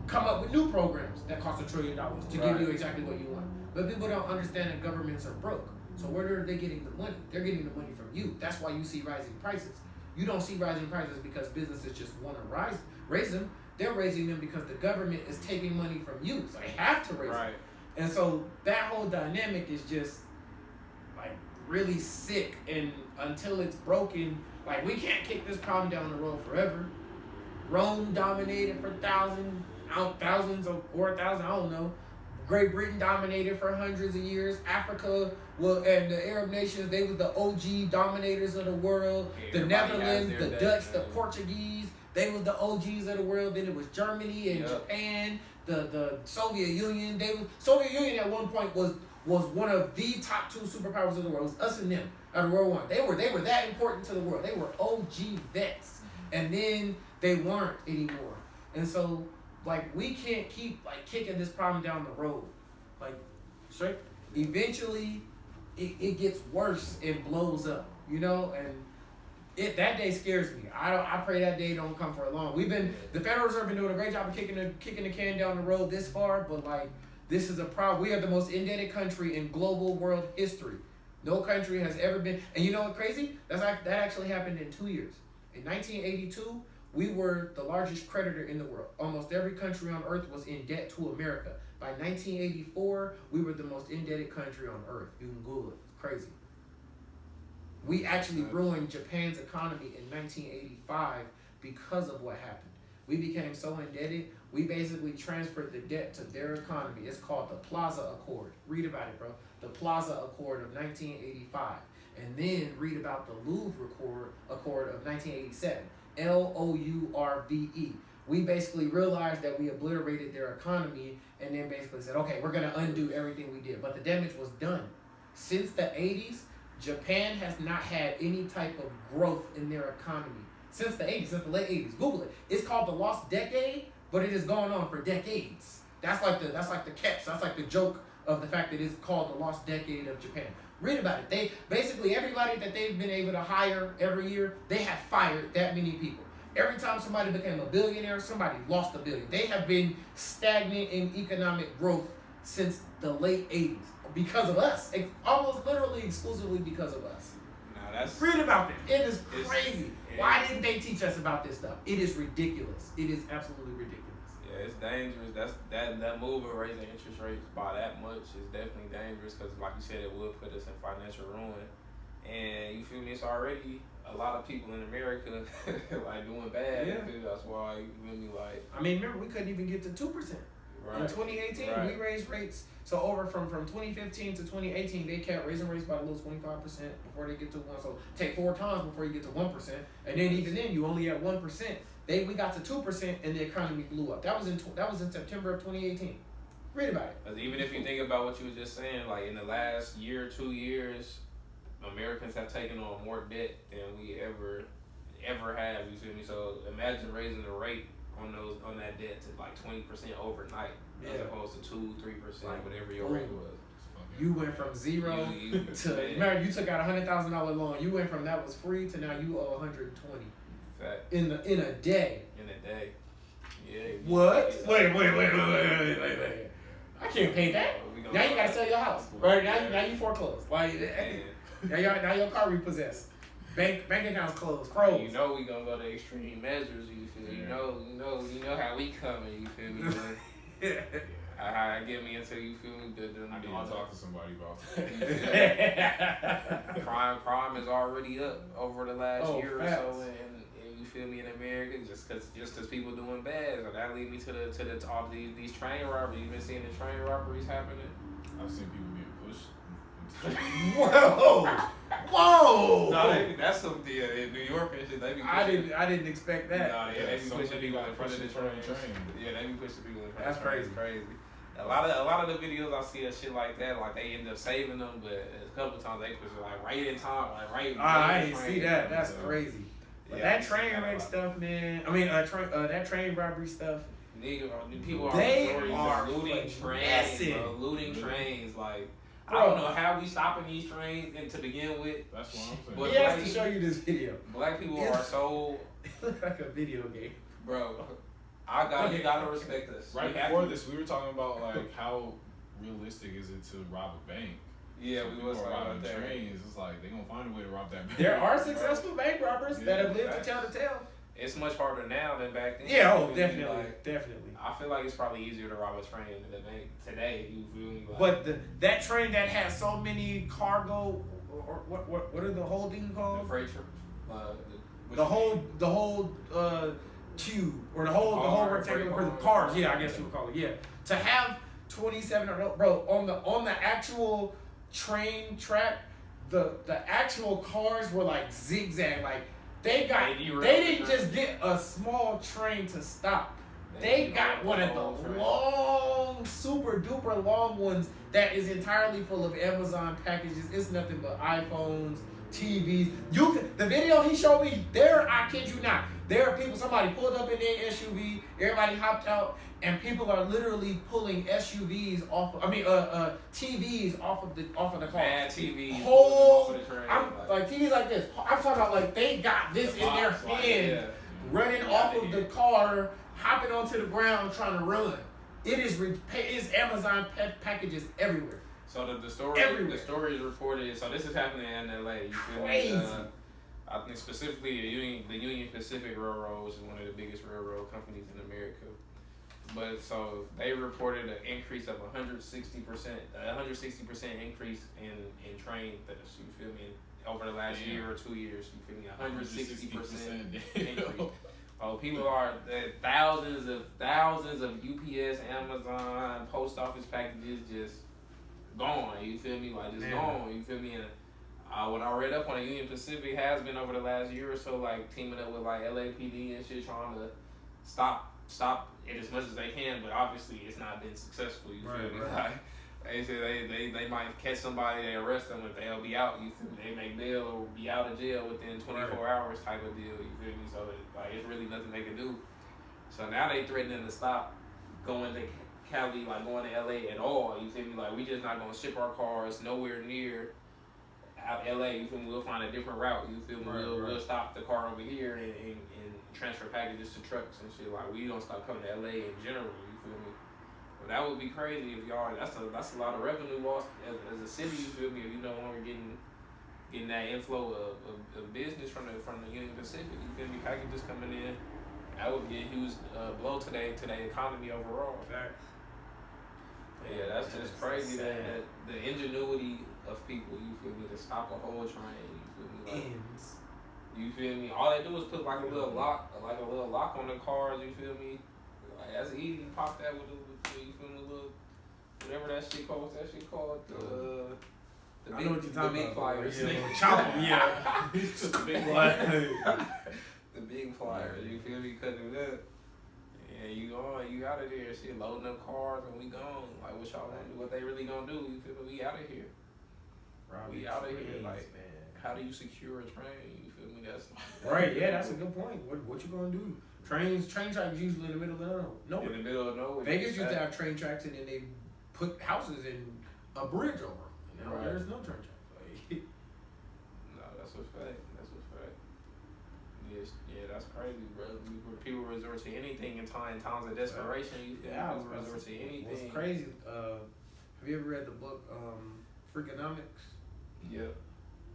come up with new programs that cost $1 trillion to give you exactly what you want. But people don't understand that governments are broke. So where are they getting the money? They're getting the money from you. That's why you see rising prices. You don't see rising prices because businesses just want to raise them. They're raising them because the government is taking money from you. So they have to raise them. And so that whole dynamic is just like really sick. And until it's broken, like we can't kick this problem down the road forever. Rome dominated for thousands or 1,000, I don't know. Great Britain dominated for hundreds of years. Africa, and the Arab nations, they was the OG dominators of the world. The Netherlands, the Dutch, the Portuguese, they was the OGs of the world. Then it was Germany and Japan, the Soviet Union. Soviet Union at one point was one of the top 2 superpowers of the world. It was us and them out of World War I. They were that important to the world. They were OG vets. And then they weren't anymore. And so like we can't keep like kicking this problem down the road. Like straight eventually it gets worse and blows up, you know, and that day scares me. I pray that day don't come for long. The Federal Reserve been doing a great job of kicking the can down the road this far, but like this is a problem. We are the most indebted country in global world history. No country has ever been, and you know what crazy? That actually happened in 2 years. In 1982, we were the largest creditor in the world. Almost every country on earth was in debt to America. By 1984, we were the most indebted country on earth. You can Google it. It's crazy. We actually ruined Japan's economy in 1985 because of what happened. We became so indebted, we basically transferred the debt to their economy. It's called the Plaza Accord. Read about it, bro. The Plaza Accord of 1985. And then read about the Louvre Accord of 1987. LOURVE. We basically realized that we obliterated their economy and then basically said, okay, we're going to undo everything we did. But the damage was done. Since the 80s, Japan has not had any type of growth in their economy. Since the 80s, since the late 80s. Google it. It's called the Lost Decade, but it has gone on for decades. That's like the catch. That's like the joke of the fact that it's called the Lost Decade of Japan. Read about it. They basically everybody that they've been able to hire every year, they have fired that many people. Every time somebody became a billionaire, somebody lost $1 billion. They have been stagnant in economic growth since the late 80s because of us. Almost literally exclusively because of us. Read about it. It is crazy. Why didn't they teach us about this stuff? It is ridiculous. It is absolutely ridiculous. Yeah, it's dangerous. That move of raising interest rates by that much is definitely dangerous because, like you said, it would put us in financial ruin. And you feel me? It's already a lot of people in America like doing bad. Yeah. That's why you feel me? Like, I mean, remember we couldn't even get to 2%. Right. In 2018, we raised rates. So over from 2015 to 2018, they kept raising rates by a little 25% before they get to 1%. So take 4 times before you get to 1%. And then even then, you only at 1%. We got to 2% and the economy blew up. That was in September of 2018. Read about it. Because even if you think about what you were just saying, like in the last year, 2 years, Americans have taken on more debt than we ever have. You feel me? So imagine raising the rate on that debt to like 20% overnight, as opposed to 2-3%, whatever your rate was. You went from zero to remember you took out $100,000 loan. You went from that was free to now you owe $120. Fact. In a day. In a day. Yeah. What? Wait. I can't pay that. Now you gotta sell your house. Right? Now you foreclosed. Like now your car repossessed. Bank accounts closed. Froze. You know we gonna go to extreme measures. You feel? You know how we coming. You feel me? I get me into, you feel me? I need to talk to somebody about that. crime is already up over the last year facts. or so, and you feel me, in America, just cause people doing bad. So that lead me to all these train robberies. You've been seeing the train robberies happening. I've seen people getting pushed. Whoa! No, that's some in New York and shit. They be pushing. I didn't expect that. No, yeah, they be pushing people in front of the train. Yeah, they be pushing people in front of the train. That's crazy. A lot of the videos I see of shit like that, like they end up saving them, but a couple of times they push it like right in time, like right. I ain't see that. That's crazy. But that train wreck stuff, man. I mean, that train robbery stuff. Nigga, people are looting trains, bro. Looting trains, like. I don't know how we stopping these trains and to begin with. That's what I'm saying. But he has to show you this video. Black people are so. It looks like a video game, bro. You gotta respect us. Right before this, we were talking about like how realistic is it to rob a bank. Yeah, we was robbing trains. It's like they gonna find a way to rob that bank. There are successful bank robbers that have lived to tell the tale. It's much harder now than back then. Yeah, definitely. I feel like it's probably easier to rob a train than a bank today. You feel me? Like, but that train that has so many cargo, or what are the holding called? The freight train. The whole tube or the whole rectangular cars. Yeah, I guess you would call it. Yeah, to have 27 bro on the actual train track, the actual cars were like zigzag, like. They didn't just get a small train to stop. They got one of the long, super duper long ones that is entirely full of Amazon packages. It's nothing but iPhones, TVs. The video he showed me, I kid you not, there are people, somebody pulled up in their SUV, everybody hopped out, and people are literally pulling TVs off of the car. Bad TVs. Like TVs like this. I'm talking about like they got this in their hand, running off of the car, hopping onto the ground, trying to run. It is Amazon packages everywhere. So the story is reported. So this is happening in LA. You feel Crazy. Me? I think specifically the Union Pacific Railroad, which is one of the biggest railroad companies in America. But so they reported an increase of 160% increase in train thefts. You feel me? Over the last year or 2 years, you feel me? 160% increase. Oh, people are thousands of UPS, Amazon, post office packages just gone. You feel me? Like just gone. You feel me? And what I read up on the Union Pacific has been over the last year or so, like teaming up with like LAPD and shit, trying to stop it as much as they can, but obviously it's not been successful. You feel me? Like they say they might catch somebody, they arrest them, and they'll be out. You feel me? They make bail or be out of jail within 24 hours type of deal. You feel me? So it's really nothing they can do. So now they threatening to stop going to Cali, like going to LA at all. You feel me? Like we just not gonna ship our cars nowhere near out LA. You feel me? We'll find a different route. You feel me? We'll stop the car over here and transfer packages to trucks and shit. Like we don't stop coming to LA in general. You feel me? But that would be crazy if y'all. That's a lot of revenue lost as a city. You feel me? If you no longer getting that inflow of business from the Union Pacific. You feel me? Packages coming in. That would be a huge blow to the economy overall. Facts. Yeah, that's just crazy that the ingenuity of people. You feel me? To stop a whole train. You feel me? Like, you feel me? All they do is put like a little lock on the cars. You feel me? Like that's easy. Pop that with you feel me? Little whatever that shit called. What's that shit called? The big flyers. Chop them, yeah. The big flyers. The big flyers. You feel me? Cutting it up. Yeah, you out of there. Shit, loading up cars and we gone. Like what y'all want to do? What they really gonna do? You feel me? We out of here. We out of here. Like, man, how do you secure a train? You feel me? That's right. Yeah, that's a good point. What you gonna do? Train tracks usually in the middle of nowhere. In the middle of nowhere. Vegas used to have train tracks and then they put houses in a bridge over. Now there's no train tracks. No, that's a fact. Yeah, that's crazy, bro. People resort to anything in times of desperation. People resort to anything. What's crazy? Have you ever read the book Freakonomics? Yep.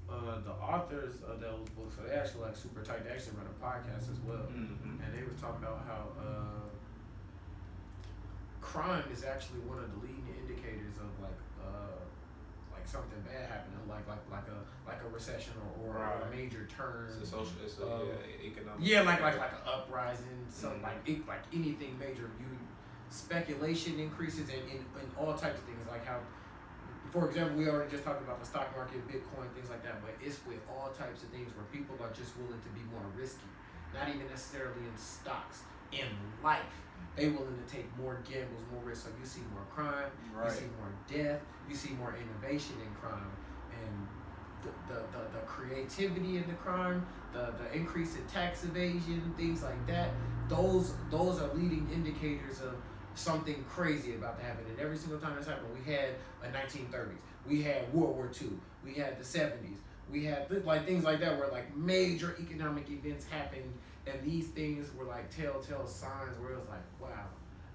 The authors of those books, so they actually like super tight. They actually run a podcast as well, and they were talking about how crime is actually one of the leading indicators of like something bad happening, like a recession or a major turn. It's a social, economic. Yeah, like an uprising, something like anything major. Speculation increases in all types of things, like how, for example, we already just talked about the stock market, Bitcoin, things like that. But it's with all types of things where people are just willing to be more risky, not even necessarily in stocks, in life. They willing to take more gambles, more risks. So you see more crime, you see more death, you see more innovation in crime, and the creativity in the crime, the increase in tax evasion, things like that. Those are leading indicators of something crazy about to happen. And every single time this happened, we had a 1930s, we had World War II, we had the 70s, we had like things like that where like major economic events happened. And these things were like telltale signs where it was like, wow.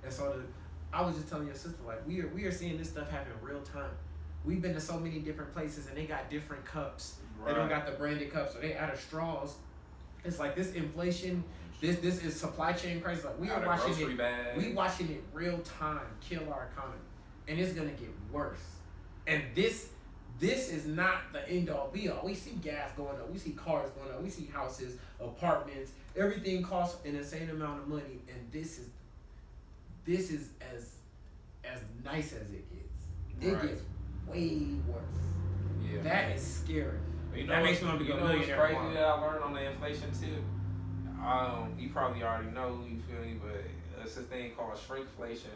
And so I was just telling your sister, like, we are seeing this stuff happen in real time. We've been to so many different places and they got different cups. They don't got the branded cups, or they out of straws. It's like this inflation, this is supply chain crisis. Like we watching it real time kill our economy. And it's gonna get worse. And this is not the end all be all. We see gas going up, we see cars going up, we see houses, apartments, everything costs an insane amount of money, and this is as nice as it gets. It gets way worse. Yeah, that is scary. You know, that makes me want to go millionaire. What's crazy that I learned on the inflation tip? You probably already know, you feel me, but it's this thing called shrinkflation.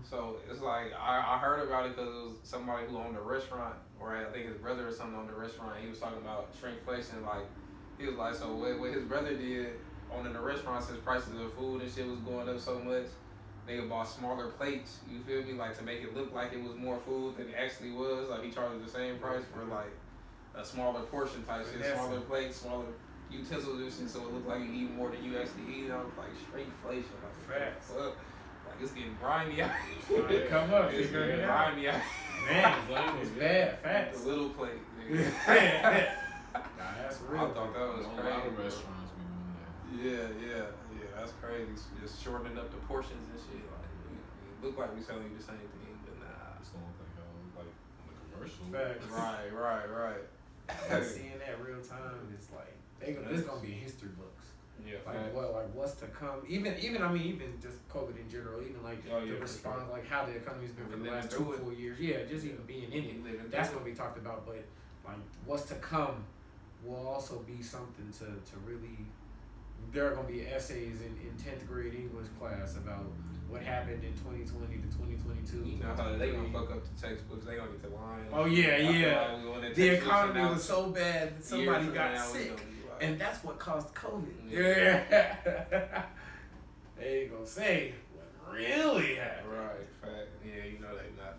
So it's like I heard about it because it was somebody who owned a restaurant, or I think his brother or something owned a restaurant. He was talking about shrinkflation. Like he was like, so what his brother did owning the restaurant, since prices of food and shit was going up so much, they bought smaller plates. You feel me? Like to make it look like it was more food than it actually was. Like he charged the same price for like a smaller portion type shit, smaller plates, smaller utensils and shit, so it looked like you eat more than you actually eat. I was like shrinkflation. Like facts. It's getting grimy out. Come up, it's getting grimy out. Man, it's bad. Facts. The little plate. Nah, that's real. I thought that was crazy. A lot of restaurants be doing that. Yeah. That's crazy. Just shortening up the portions and shit. Like, it look like we selling you the same thing, but nah. Just don't think I was like on the commercial. Facts. Right. Seeing that real time is like it's gonna be in history books. Yeah, what's to come? Even just COVID in general. Even like the response, sure. Like how the economy's been for the last 2 full years. Yeah, just even being in it. That's gonna be talked about. But like what's to come will also be something to really. There are gonna be essays in 10th grade English class about what happened in 2020 to 2022. You know how they gonna fuck up the textbooks? They gonna get the line. Oh yeah. Like the economy was so bad that somebody got sick. And that's what caused COVID. Yeah. They ain't gonna say what really happened. Right, fact. Yeah, you know they not.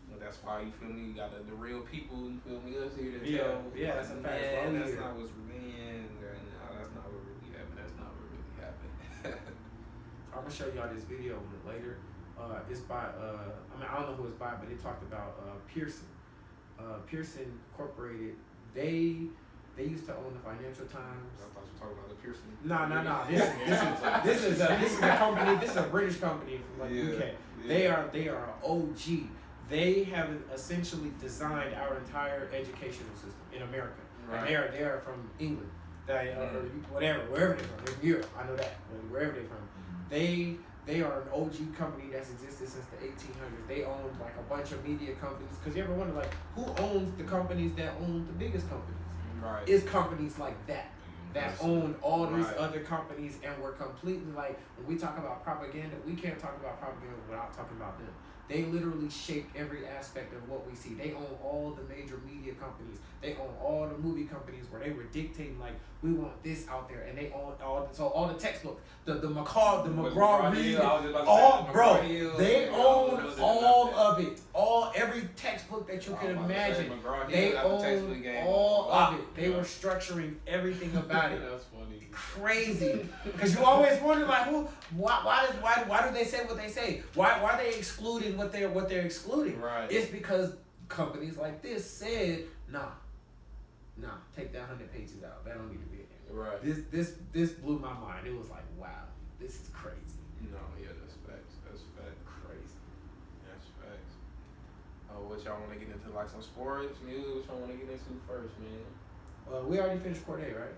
Well, that's why, you feel me, you got the real people, you feel me, us here to tell. Yeah, that's a fact. That's not what's really in there. No, that's not what really happened. That's not what really happened. I'm gonna show y'all this video later. It's by, I don't know who it's by, but it talked about Pearson. Pearson Incorporated, they used to own the Financial Times. I thought you were talking about the Pearson. No. This is a company. This is a British company from UK. Yeah. They are an OG. They have essentially designed our entire educational system in America. Right. And they are from England. Or whatever, wherever they're from. They're from Europe. I know that. But wherever they're from, they are an OG company that's existed since the 1800s. They own like a bunch of media companies. Because you ever wonder like who owns the companies that own the biggest companies? Right. It's companies like that own all these other companies, and we're completely like, when we talk about propaganda, we can't talk about propaganda without talking about them. They literally shaped every aspect of what we see. They own all the major media companies. They own all the movie companies where they were dictating like, we want this out there, and they own all the textbooks, the McGraw Reed, they own all of it, every textbook that you can imagine. They own all of it. They were structuring everything about it. That's funny. Crazy, because you always wonder like, why do they say what they say? Why are they excluding what they're excluding? Right. It's because companies like this said, nah, take that 100 pages out. That don't need to be in there. Right. This blew my mind. It was like, wow, this is crazy. No, yeah, that's facts. That's fact. Crazy. What y'all want to get into, like some sports, music? What y'all want to get into first, man? We already finished Corday, right?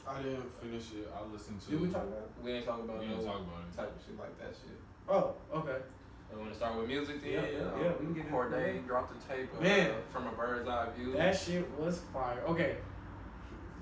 I didn't finish it. I listened to. Did we talk about it? We ain't talk about it. Type of shit like that shit. Oh, okay. We want to start with music then? Yeah, we can get into Corday dropped the tape From a Bird's Eye View. That shit was fire. Okay.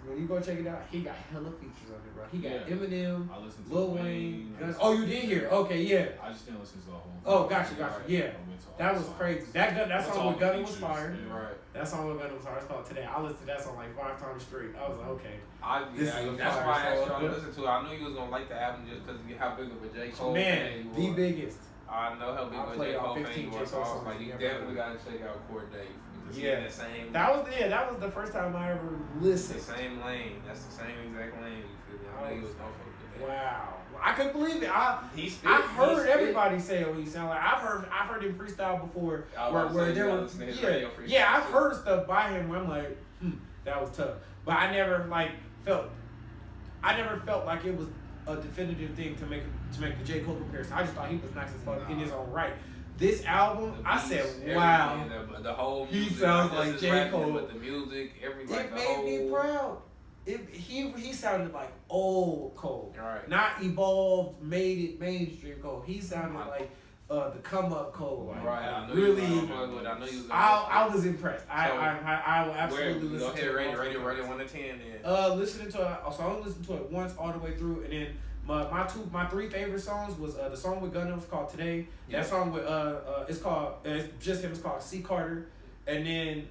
When you go check it out, he got hella features on it, bro. He got Eminem, Lil Wayne. Oh, you did hear? Okay, yeah. I just didn't listen to the whole thing. Oh, gotcha. Yeah. That was crazy. That song with Gunna was fire. Yeah. Right. That song with Gunna was fire. It's called Today. I listened to that song like 5 times straight. I was like, okay. That's why I asked y'all to listen to it. I knew you was going to like the album just because of how big of a J. Cole fan you were. The biggest. I know how big of a J. Cole fan you were, so I was like, you definitely got to check out Corday. Yeah, that was the first time I ever listened. The same lane. That's the same exact lane. You feel me? I knew he was gonna fuck with that. Wow, I couldn't believe it. I heard everybody say what he sound like. I've heard him freestyle before. Where there was I've heard stuff by him where I'm like, that was tough. But I never felt like it was a definitive thing to make the J. Cole comparison. I just thought he was nice as fuck in his own right. This album, I said, wow. The whole music, he sounds like J. Cole. With the music, it made me proud. He sounded like old Cole. Right. Not evolved, made it mainstream Cole. He sounded like the come up Cole. Right. I was impressed. I will absolutely listen to it. Rate it 1 to 10 then. Listening to it, so I only listened to it once all the way through, and then my 3 favorite songs was the song with Gunna was called Today. Yeah. That song with it's just him. It's called C Carter, and then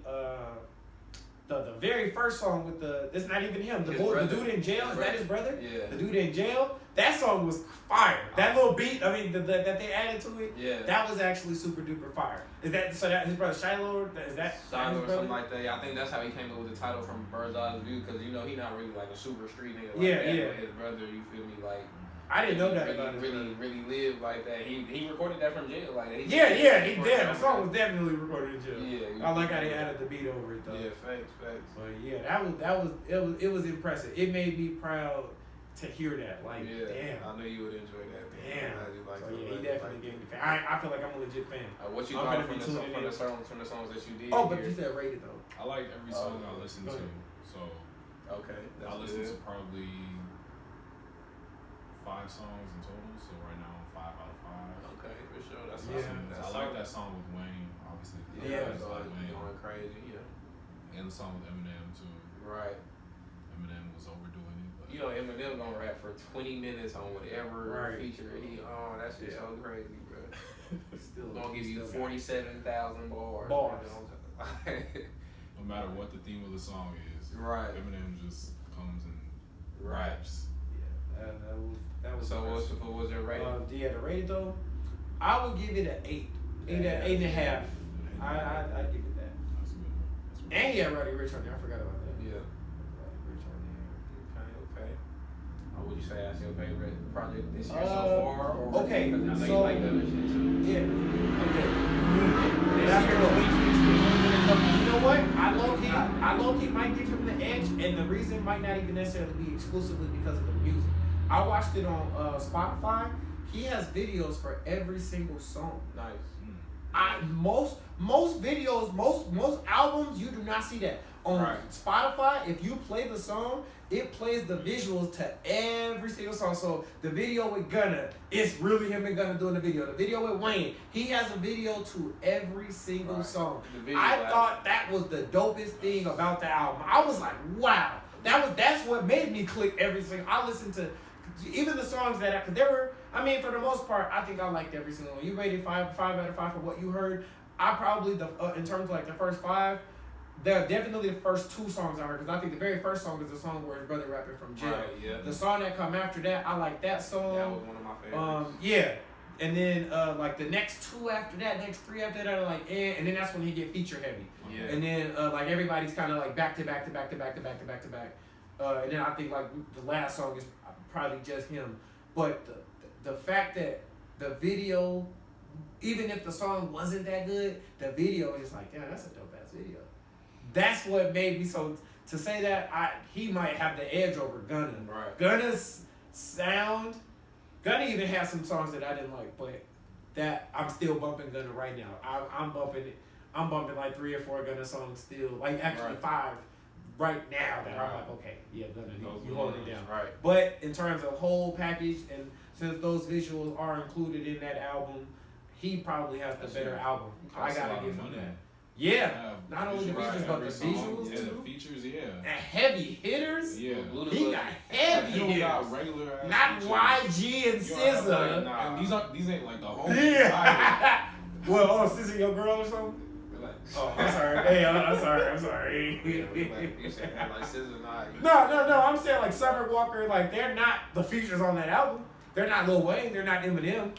the very first song with it's not even him. The dude in jail. Is that his brother? Yeah. The dude in jail. That song was fire. That little beat. I mean, that they added to it. Yeah. That was actually super duper fire. Is that his brother Shiloh? Is that Shiloh or something like that? I think that's how he came up with the title From Bird's Eye View, because he not really like a super street nigga. Like that. His brother, you feel me? Like I didn't know that really, about his brother. Really lived like that. He recorded that from jail. Like he did. The song was definitely recorded in jail. Yeah. I like how they added the beat over it though. Yeah, facts. But yeah, it was impressive. It made me proud to hear that. Like, damn. I knew you would enjoy that. Damn. He definitely gave me fan. I feel like I'm a legit fan. What you thought from the songs that you did? Oh, but you said rated though. I like every song I listened to. So okay, I listened to probably 5 songs in total. So right now I'm 5 out of 5. Okay, for sure. That's I like that song with Wayne, obviously. It's like Wayne going crazy. Yeah. And the song with Eminem too. Right. Eminem was overdoing it. But you know Eminem gonna rap for 20 minutes on whatever feature he on. That shit's so crazy, bro. Still gonna give you 47,000 bars. No matter what the theme of the song is, right? Eminem just comes and raps. Yeah, that was. So what was your rating? The rating though, I would give it an 8, 8.5. I'd give it that. That's good. And he had Roddy Ricch on there. I forgot about that. Yeah. Roddy Ricch on there. Okay. Would you say that's your favorite project this year so far? Or okay. I know you like the other shit too. Yeah. Okay. That's cool. You know what? I low-key might give him the edge, and the reason might not even necessarily be exclusively because of the music. I watched it on Spotify. He has videos for every single song. Nice. Most videos, most albums, you do not see that. On Spotify, if you play the song, it plays the visuals to every single song. So the video with Gunna, it's really him and Gunna doing the video. The video with Wayne, he has a video to every single song. I thought that was the dopest thing about the album. I was like, wow. That's what made me click every single. I listened to even the songs that for the most part, I think I liked every single one. You rated 5 out of 5 for what you heard. I probably in terms of like the first 5. They're definitely the first 2 songs I heard, because I think the very first song is the song where his brother rapping from jail. Right, yeah. The song that come after that, I like that song. That was one of my favorites. And then like the next 2 after that, next 3 after that are like and then that's when he get feature heavy. Yeah. And then like everybody's kind of like back to back. And then I think like the last song is probably just him. But the fact that the video, even if the song wasn't that good, the video is just like, yeah, that's a dope ass video. That's what made me so to say that he might have the edge over Gunna. Right. Gunna's sound. Gunna even had some songs that I didn't like, but that I'm still bumping Gunna right now. I'm bumping like 3 or 4 Gunna songs still, like actually 5 right now that I'm like, okay, yeah, Gunna, you hold it down. Right. But in terms of whole package, and since those visuals are included in that album, he probably has the better album. I gotta give him that. Yeah, not only the features, but the visuals too. The features, And heavy hitters. Yeah, he got heavy hitters. Got regular not YG and SZA. And these ain't like the whole. Yeah. Well, SZA your girl or something? Oh, I'm sorry. Hey, I'm sorry. You saying that like SZA not? No. I'm saying like Summer Walker. Like they're not the features on that album. They're not Lil Wayne. They're not Eminem.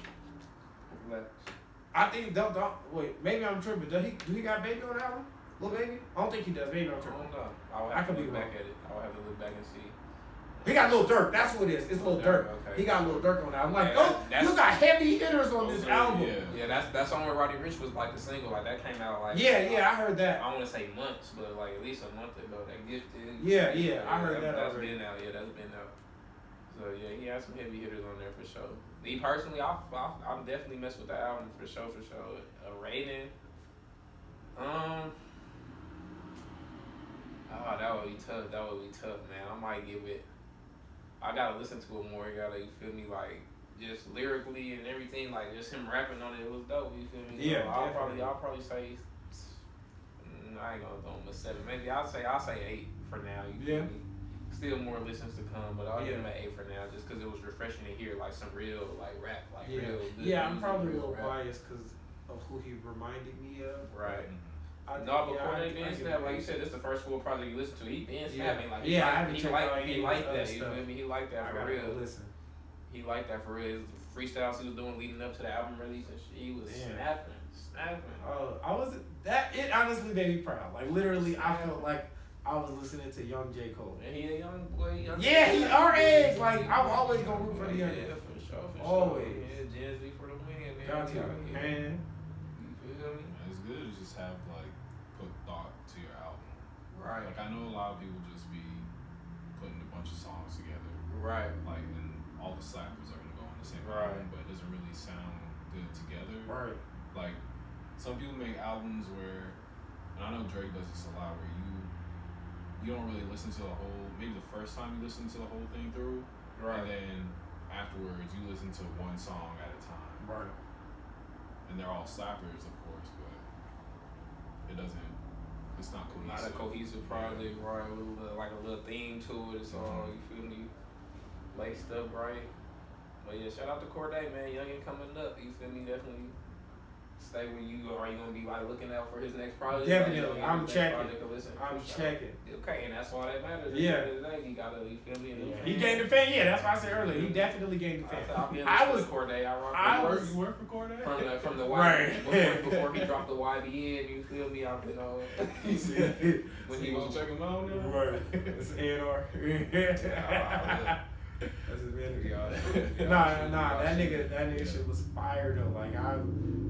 I think don't wait. Maybe I'm tripping. Do he got Baby on the album? Lil Baby? I don't think he does. Maybe I'm tripping. I don't know. I could look back at it. I'll have to look back and see. He got Lil Durk. That's what it is. It's Lil Durk. Okay. He got Lil Durk on that. I'm like, you got heavy hitters on this album. Yeah, that song with Roddy Ricch was like the single. Like that came out like. Yeah, I heard that. I want to say months, but like at least a month ago. That Gifted. Yeah, I heard that. That's been out. Yeah, that's been out. So yeah, he has some heavy hitters on there for sure. Me personally, I'm definitely mess with the album for sure. Rating. That would be tough, man. I might give it. I gotta listen to it more. You gotta, you feel me, like just lyrically and everything, like just him rapping on it was dope. You feel me? Yeah. So I'll probably say. I ain't gonna throw him a 7. Maybe I'll say 8 for now. You feel me? Still more listens to come, but I'll give him an 8 for now, just because it was refreshing to hear like some real like rap, like real. Good music, I'm probably a little biased because of who he reminded me of. Right. Before they been snapping, like you said, this is the first full project you listen to. He been snapping, like he liked that. You feel me? He liked that for real. Listen. He liked that for real. His freestyles he was doing leading up to the album release and shit, he was snapping. It honestly made me proud. Like literally, I felt like I was listening to young J. Cole. And he a young boy. He our age. Like I'm always gonna root for the young. Yeah, for sure. Always. Yeah, Gen Z for the win. Man. You feel me? It's good to just have like put thought to your album. Right. Like I know a lot of people just be putting a bunch of songs together. Right. Like and all the slappers are gonna go on the same album, but it doesn't really sound good together. Right. Like some people make albums where, and I know Drake does this a lot, where you don't really listen to the whole. Maybe the first time you listen to the whole thing through, and then afterwards you listen to one song at a time. Right. And they're all slappers, of course, but it doesn't. It's not cohesive. Not a cohesive project, right? Like a little theme to it. It's all, you feel me, laced up right. But yeah, shout out to Corday, man. Youngin coming up. You feel me? Definitely stay where you go. Are you gonna be like looking out for his next project? Definitely. I'm checking. Checking. Okay, and that's all that matters. Yeah. He gotta, you feel me? He gained the fan. Yeah, that's what I said earlier. He definitely gained the fan. I was Corday. You work for Corday? From the YBN. Right. Before he dropped the YBN, you feel me? I've been on. When he was checking him out, right? It's A&R. That's his manager. Nah. That nigga shit was fire though. Like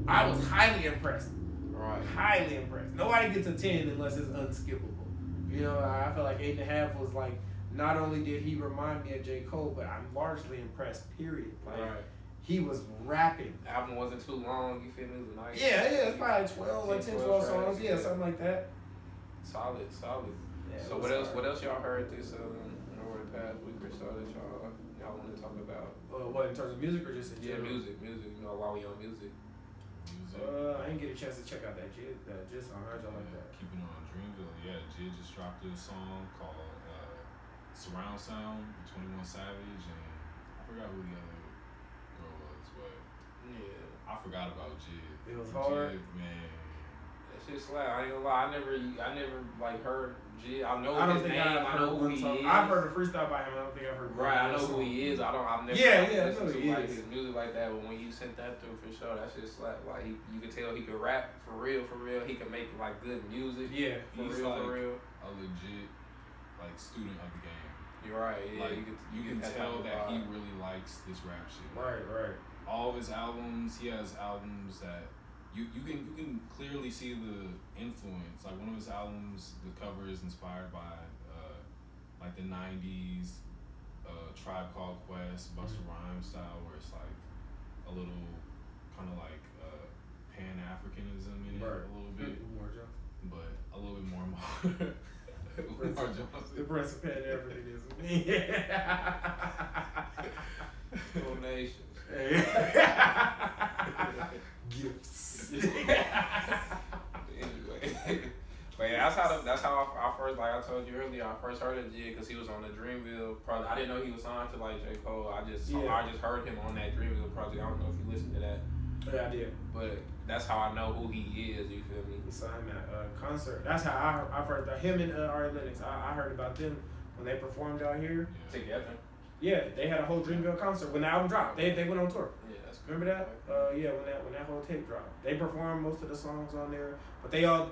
I was highly impressed. Right. Highly impressed. Nobody gets a 10 unless it's unskippable. You know, I feel like 8.5 was like, not only did he remind me of J. Cole, but I'm largely impressed, period. Like he was rapping. The album wasn't too long, you feel me? It was nice. Yeah, it's probably like 12, like 10, 12 songs. Yeah, something like that. Solid. Yeah, so what else y'all heard this over the past week or so that y'all want to talk about? What, in terms of music or just in general? Music. You know, while we on music. I didn't get a chance to check out that Jid song. How'd y'all like that? Keeping it on Dreamville, Jid just dropped a song called Surround Sound with 21 Savage, and I forgot who the other girl was, but I forgot about Jid. It was hard. Jid, man. That shit slap. I ain't gonna lie. I never like heard Jid. I know his name. I know who he is. I've heard a freestyle by him. I don't think I've heard. Right. I know who he is. I've never listened to like his music like that. But when you sent that through, for sure, that shit slap. Like you could tell he could rap for real. He could make like good music. Yeah, he's for like real. A legit like student of the game. You're right. Yeah, like you can tell that he really likes this rap shit. Right. All of his albums, he has albums that you can clearly see the influence. Like one of his albums, the cover is inspired by like the '90s Tribe Called Quest, Busta Rhymes style, where it's like a little kind of like Pan-Africanism in it a little bit. Umar Johnson. But a little bit more Umar Johnson. The Prince of Pan-Africanism. Donations. Gifts. Anyway. But yeah, that's how I first, like I told you earlier, I first heard of Jid because he was on the Dreamville project. I didn't know he was signed to like J. Cole. I just heard him on that Dreamville project. I don't know if you listened to that. Yeah, I did. But that's how I know who he is. You feel me? He signed that concert. That's how I first heard him and Ari Lennox. I heard about them when they performed out here together. Yeah, they had a whole Dreamville concert when the album dropped. They went on tour. Yeah, that's cool. Remember that? Yeah, when that whole tape dropped, they performed most of the songs on there. But they all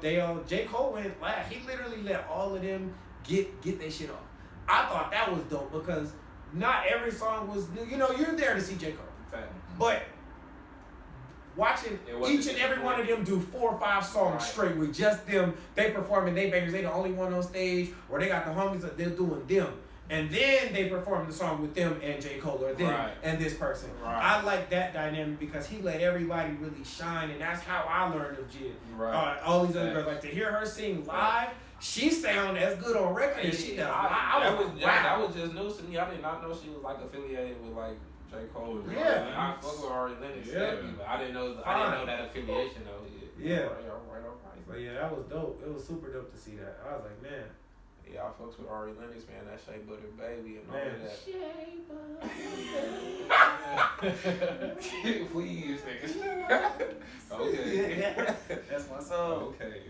J. Cole went last. He literally let all of them get their shit off. I thought that was dope because not every song was new. You know, you're there to see J. Cole. Fact. But watching each and every one of them do 4 or 5 songs straight with just them, they performing they bangers, they the only one on stage, or they got the homies that they're doing them. And then they perform the song with them and J. Cole or them and this person. Right. I like that dynamic because he let everybody really shine, and that's how I learned of Jid. Right. All these other girls, like to hear her sing live, she sound as good on record as she does. That was just news to me. I did not know she was like affiliated with like J. Cole. Yeah. I fuck with Ari Lennox, but I didn't know that affiliation though. Yeah. All right. But yeah, that was dope. It was super dope to see that. I was like, man. Yeah, I fucks with Ari Lennox, man. That Shea Butter Baby and all of that. Shea Butter. Please, niggas. Okay. That's my song. Okay.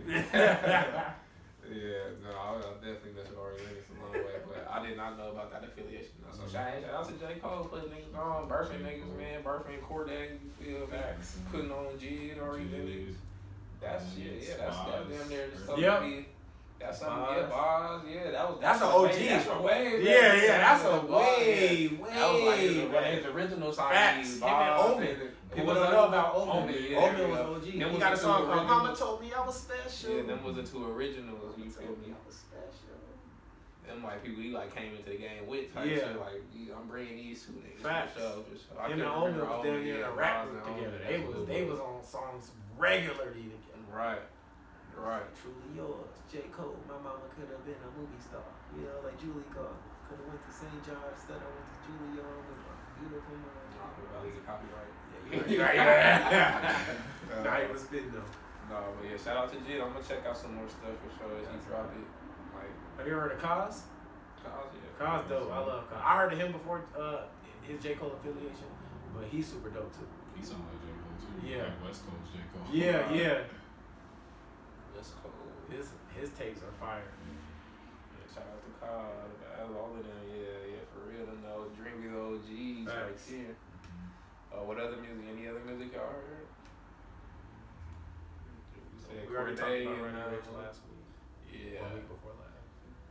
Yeah, no, I definitely mess with Ari Lennox a long way, but I did not know about that affiliation. So shout out to J. Cole putting niggas on, birthing niggas, man, birthing Corday, you feel me? Putting on Jid, Ari Lennox. That's that's goddamn there. That's something, Boz, that's an OG. That's a wave. Yeah, that's a way. That was like his original song. Facts. Him and Omen. People don't know about Omen. Omen was OG. He got a song called Mama Told Me I Was Special. Yeah, them was the 2 originals. You feel me? I was special. Them like people he like came into the game with type shit. Like I'm bringing these 2 niggas. Facts. For him and Omen was down here in a rap group together. They was on songs regularly together. Right. Truly yours, J. Cole. My mama could have been a movie star. You know, like Julie Carr. Could have went to St. John instead of went to Juilliard with my beautiful mom. Copyright. Yeah. Nah, he was spitting though. No, but yeah, shout out to Jid. I'm gonna check out some more stuff for sure as he drop it. Like, have you heard of Cos? Cos, yeah. Cos dope. I love Cos. I heard of him before his J. Cole affiliation, but he's super dope too. He sounds like J. Cole too. Yeah. Like West Coast J. Cole. Yeah. That's cool. His takes are fire. Yeah, shout out to Cos, all of them. Yeah, for real. Them those Dreamville OGs right here. What other music? Any other music y'all heard? We already talked about Running Rich last week. Yeah. 1 week before last.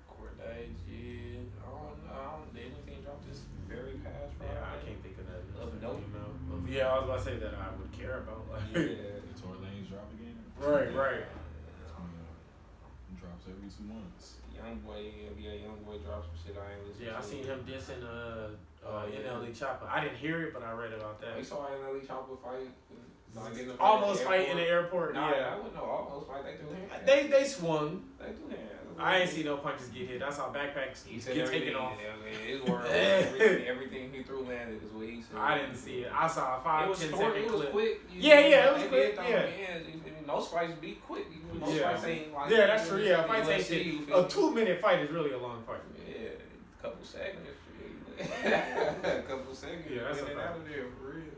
Cordae, yeah. I don't know. Did anything drop this very past Friday? Yeah, I can't think of that. Of note. Yeah, I was about to say that I would care about. Like, the Tory Lanez drop again? Right. Drops every 2 months. Youngboy dropped some shit I ain't listening to. Yeah, I seen him dissing NLE Chopper. I didn't hear it, but I read about that. We saw NLE Chopper fight. Almost fight in the airport. Nah, yeah, I wouldn't know. Almost fight. They do hands. They swung. They do hands. I ain't see no punches get hit. That's how backpacks get taken off. His word, everything he threw landed is what he said. I didn't see it. I saw a 5-10 second clip. It was quick. It was quick. Yeah. Most fights be quick. Most fights ain't like. Yeah, that's true. Yeah, fights ain't shit. A 2-minute fight is really a long fight. Yeah, a couple seconds. A couple seconds. Yeah, that's a fact. Out of there for real.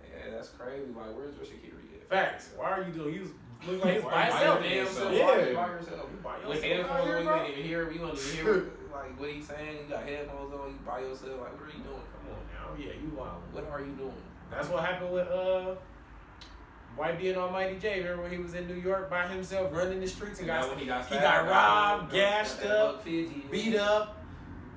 Yeah, that's crazy. Like, where's your security at? Facts. Why are you doing? You look like he's by himself. Yeah. By yourself. With headphones on, you can't even hear. You don't even hear like what he's saying. You got headphones on. You by yourself. Like, what are you doing? Come on now. Yeah, you wild. What are you doing? That's what happened with YB and Almighty J. Remember when he was in New York by himself, running the streets and he got robbed, gashed up, beat up,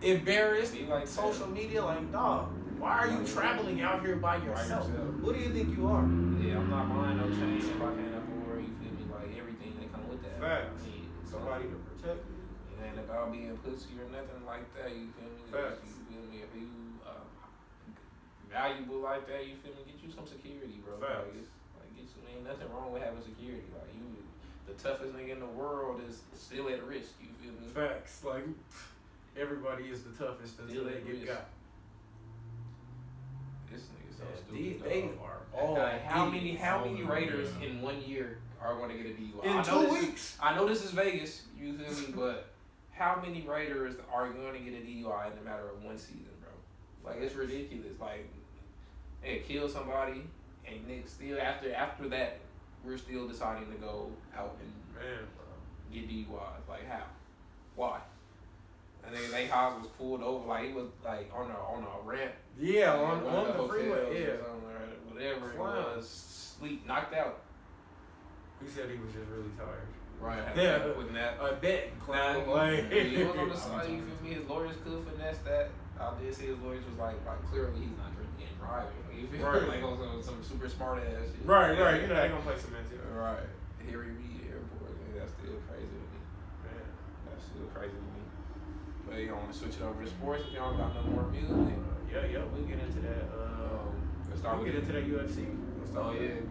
embarrassed, like social media. Like, dog, why are you traveling out here by yourself? Who do you think you are? Yeah, I'm not buying no chain if I can't afford. You feel me? Like everything that come with that. Facts. I need somebody to protect me. It ain't about being pussy or nothing like that. You feel me? Facts. You feel me? If you valuable like that, you feel me? Get you some security, bro. Ain't nothing wrong with having security. Like the toughest nigga in the world is still at risk. You feel me? Facts. Like everybody is the toughest until they get got. This nigga so stupid. They are all. How many Raiders in 1 year are going to get a DUI? In 2 weeks. I know this is Vegas. You feel me? But how many Raiders are going to get a DUI in a matter of 1 season, bro? Like it's ridiculous. Like they kill somebody. And niggas still after that, we're still deciding to go out and get DUIs. Like how? Why? I think Nate Hobbs was pulled over like he was like on a ramp. Yeah, on the freeway. Yeah, whatever it was, sleep knocked out. He said he was just really tired. Right. Yeah. With that. I bet. Like he was on the side. You feel me? His lawyers could finesse that. I did see his lawyers was like clearly he's not drinking and driving. You feel me? Like on some super smart ass shit. Right. You know they gonna play cement too. Right. Harry Reid Airport. That's still crazy to me. Man, that's still crazy to me. But you want to switch it over to sports if y'all got no more music? Yeah. We'll get into that. Let's start get into that UFC. Go ahead.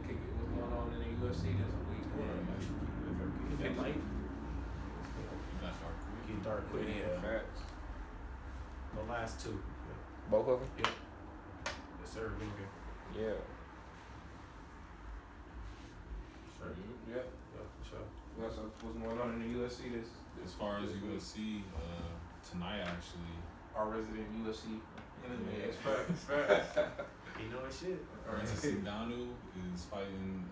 Kick it. What's going on in the UFC this week? Get light. Get dark quick. Yeah. Facts. The last two. Both of them? Yep. Yes, sir. Bingo. Yeah. Sure. Yep. Yeah, for sure. What's going on in the UFC this as far as UFC, tonight actually. Our resident UFC MMA expert. He know his shit. Francis Ngannou is fighting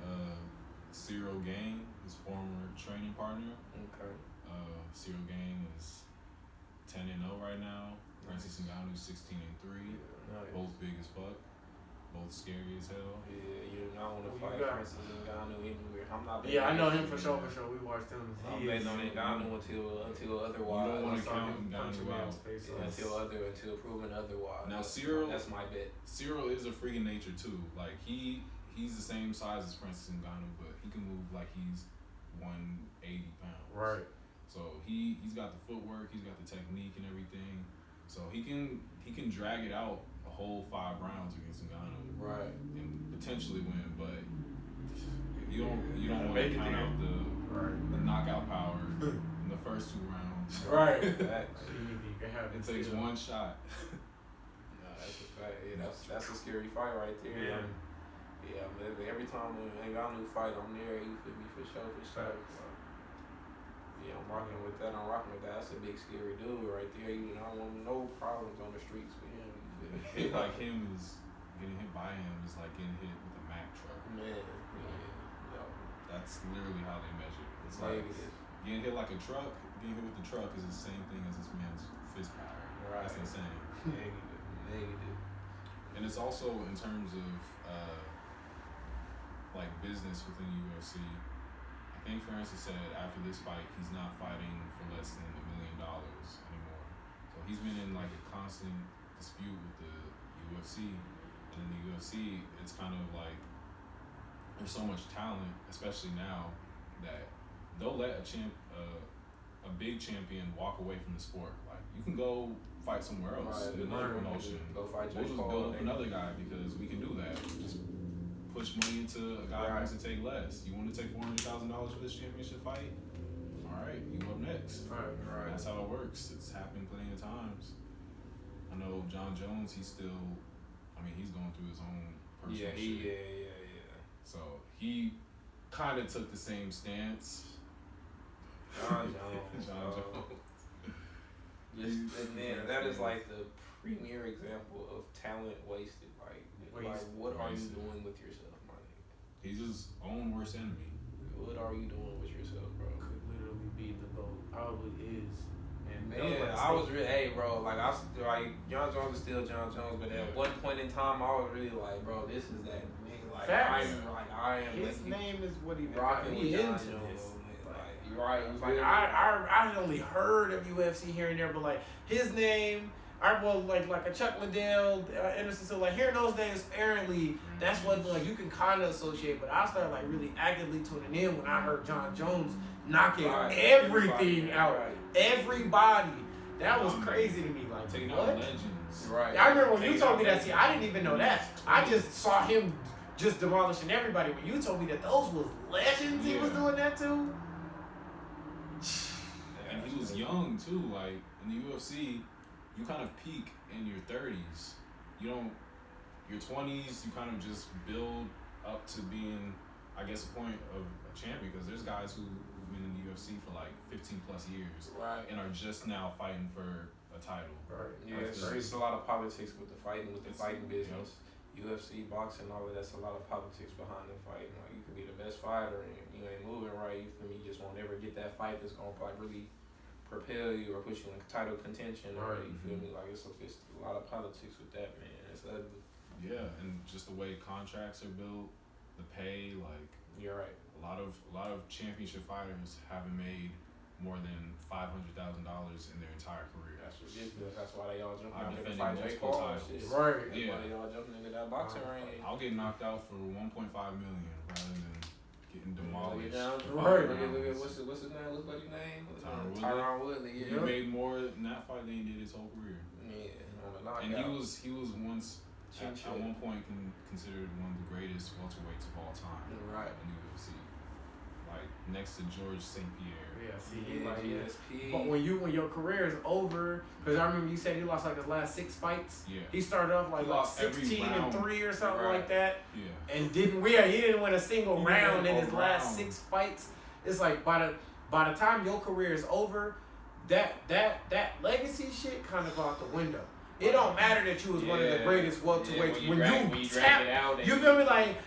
Cyril Gane, his former training partner. Okay. Cyril Gane is 10-0 right now. Francis Ngannou 16-3. Nice. Both big as fuck. Both scary as hell. Yeah, you do not want to fight Francis Ngannou anywhere. I'm not. Yeah, I know him for sure. We watched him. I'm betting on Ngannou until otherwise. You don't want to count Ngannou out. Until proven otherwise. Now Cyril, that's my bet. Cyril is a freak of nature too. Like he's the same size as Francis Ngannou, but he can move like he's 180 pounds. Right. So he's got the footwork, he's got the technique and everything. So he can drag it out a whole 5 rounds against Ngannou. Right. And potentially win, but you don't want to count out the knockout power in the first 2 rounds. Right. It takes one shot. Nah, that's a fact. Yeah, that's a scary fight right there. Yeah, but every time Ngannou fight, I'm there. You feel me? For sure. Yeah, I'm rocking with that. That's a big scary dude right there. You know, I don't want no problems on the streets with him. Hit like him is getting hit by him is like getting hit with a Mack truck. Man, no. That's literally how they measure it. It's like getting hit like a truck. Getting hit with the truck is the same thing as this man's fist power. Right. That's insane. Negative. And it's also in terms of like business within the UFC. I think Francis said after this fight, he's not fighting for less than $1 million anymore. So he's been in like a constant dispute with the UFC. And in the UFC, it's kind of like there's so much talent, especially now, that they'll let a big champion walk away from the sport. Like you can go fight somewhere else in another promotion. Go fight. We'll just build up another guy because we can do that. Just push money into a guy who wants to take less. You want to take $400,000 for this championship fight? All right, you up next. Right. That's how it works. It's happened plenty of times. I know John Jones. He's going through his own personal shit. Yeah. So he kind of took the same stance. John Jones. Man, that is like the premier example of talent wasted. Like what are you doing with yourself, my nigga? He's his own worst enemy. What are you doing with yourself, bro? Could literally be the GOAT. Probably is. And man, I was really, John Jones is still John Jones, but at one point in time, I was really like, bro, this is that nigga. Like, I am. His name is what he rocking with John Jones. You're right. I only heard of UFC here and there, but like his name. Like a Chuck Liddell, Anderson Silva, like hearing those names sparingly, that's what like you can kind of associate. But I started like really actively tuning in when I heard John Jones knocking everything out. Everybody That was crazy to me. Like, taking what? out legends. Right. I remember when you told me that. See, I didn't even know that. I just saw him just demolishing everybody. When you told me that those was legends, he was doing that too. And he was young too. Like in the UFC, you kind of peak in your 30s. You don't. Your 20s, you kind of just build up to being, I guess, a point of a champion. Because there's guys who've been in the UFC for like 15 plus years, right, and are just now fighting for a title. Right. Yeah, it's a lot of politics with the fighting, fighting business. UFC, boxing, all of that's a lot of politics behind the fighting. Like, you could be the best fighter and you ain't moving right. You feel me? You just won't ever get that fight that's gonna like really propel you or put you in title contention. Right. You feel me? Like it's a lot of politics with that, man. It's ugly. Yeah, and just the way contracts are built, the pay, like you're right. A lot of championship fighters haven't made more than $500,000 in their entire career. That's ridiculous. That's why they all jumping into the fight Jake Paul. Right. That's why they all jumping into that boxing ring. I'll get knocked out for $1.5 million rather than getting demolished. Right. Look at what's his name? What's buddy's name? Tyron Woodley. Yeah. He made more in that fight than he did his whole career. Yeah. And he was once at one point considered one of the greatest welterweights of all time. Right. In the UFC. Like next to George St. Pierre. Yeah, see, but when your career is over, because I remember you said he lost like his last 6 fights. Yeah. He started off like 16-3 or something like that. Yeah. And he didn't win a single round in his last 6 fights. It's like by the time your career is over, that legacy shit kind of out the window. It don't matter that you was one of the greatest welterweights. When you tap, you feel me? Like,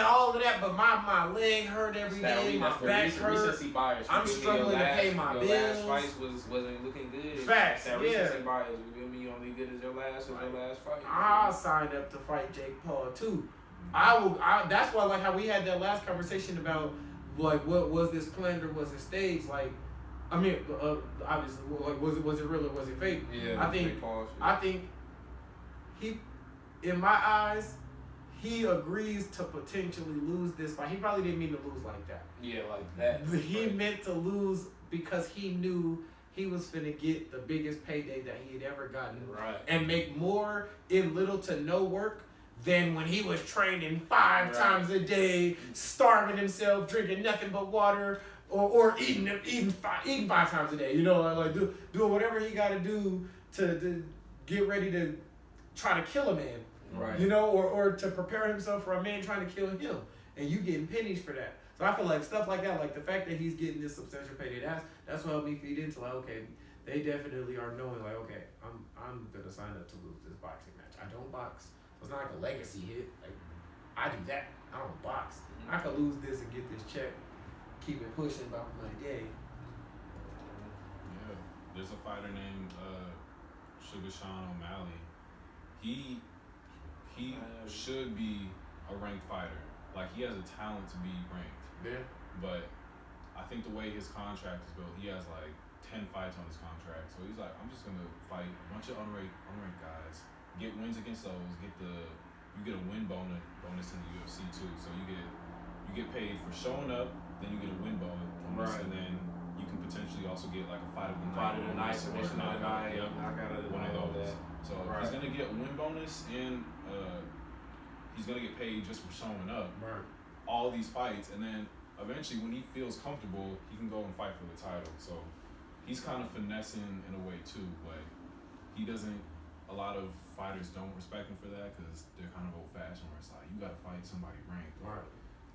all of that, but my leg hurt every day, my back hurt. I'm struggling to pay my bills. Your last fight wasn't looking good. Facts, that recency bias. You feel me? You only good as your last fight. I signed up to fight Jake Paul too. That's why, like how we had that last conversation about like what was this planned or was it staged? Like, I mean, obviously, like, was it real or was it fake? Yeah, I think he, in my eyes, he agrees to potentially lose this fight. He probably didn't mean to lose like that. Yeah, like that. He meant to lose because he knew he was finna get the biggest payday that he had ever gotten, and make more in little to no work than when he was training 5 times a day, starving himself, drinking nothing but water. Or eating 5 times a day, you know, like doing whatever he got to do to get ready to try to kill a man, you know, or to prepare himself for a man trying to kill him, and you getting pennies for that. So I feel like stuff like that, like the fact that he's getting this substantial payday, that's what helped me feed into like, okay, they definitely are knowing like, okay, I'm gonna sign up to lose this boxing match. I don't box, so it's not like a legacy hit. Like I do that, I don't box. I could lose this and get this check. Keep it pushing about my day. Yeah, there's a fighter named Sugar Sean O'Malley. He should be a ranked fighter. Like he has a talent to be ranked. Yeah. But I think the way his contract is built, he has like 10 fights on his contract. So he's like, I'm just gonna fight a bunch of unranked guys, get wins against those, you get a win bonus in the UFC too. So you get paid for showing up. Then you get a win bonus, and then you can potentially also get like a fight of the night, submission of the night, one of those. So he's gonna get a win bonus, and he's gonna get paid just for showing up. All these fights, and then eventually, when he feels comfortable, he can go and fight for the title. So he's kind of finessing in a way too, but he doesn't. A lot of fighters don't respect him for that because they're kind of old fashioned. Where it's like you gotta fight somebody ranked.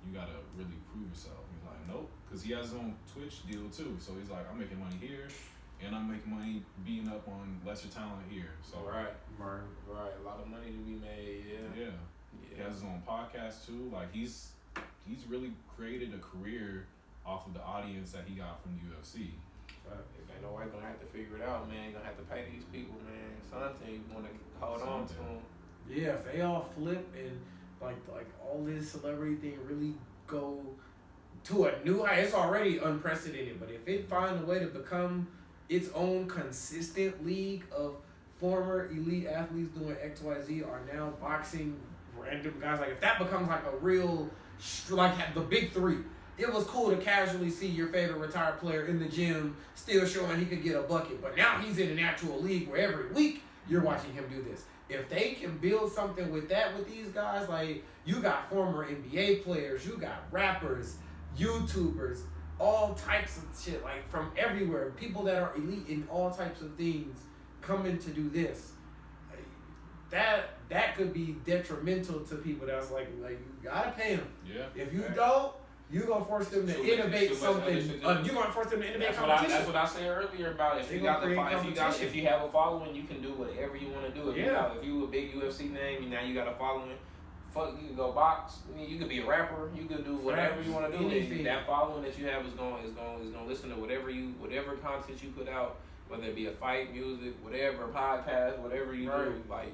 You gotta really prove yourself. He's like, nope, because he has his own Twitch deal too. So he's like, I'm making money here, and I'm making money beating up on lesser talent here. So right, a lot of money to be made. Yeah. He has his own podcast too. Like he's really created a career off of the audience that he got from the UFC. Ain't no way gonna have to figure it out, man. You're gonna have to pay these people, man. Something you wanna hold on to them. Yeah, if they all flip and like all this celebrity thing really go to a new height, it's already unprecedented, but if it finds a way to become its own consistent league of former elite athletes doing XYZ are now boxing random guys, like if that becomes like a real, like the big 3, it was cool to casually see your favorite retired player in the gym still showing he could get a bucket. But now he's in an actual league where every week you're watching him do this. If they can build something with that with these guys, like you got former NBA players, you got rappers, YouTubers, all types of shit, like from everywhere. People that are elite in all types of things coming to do this. That could be detrimental to people that's like you gotta pay them. Yeah. If you don't, you're gonna force them to innovate something. You're gonna force them to innovate competition. That's what I said earlier about if you have a following, you can do whatever you want to do. If you a big UFC name, now you got a following. Fuck, you can go box. I mean, you could be a rapper. You could do whatever you want to do. And that following that you have is going to listen to whatever content you put out, whether it be a fight, music, whatever, podcast, whatever you do. Like,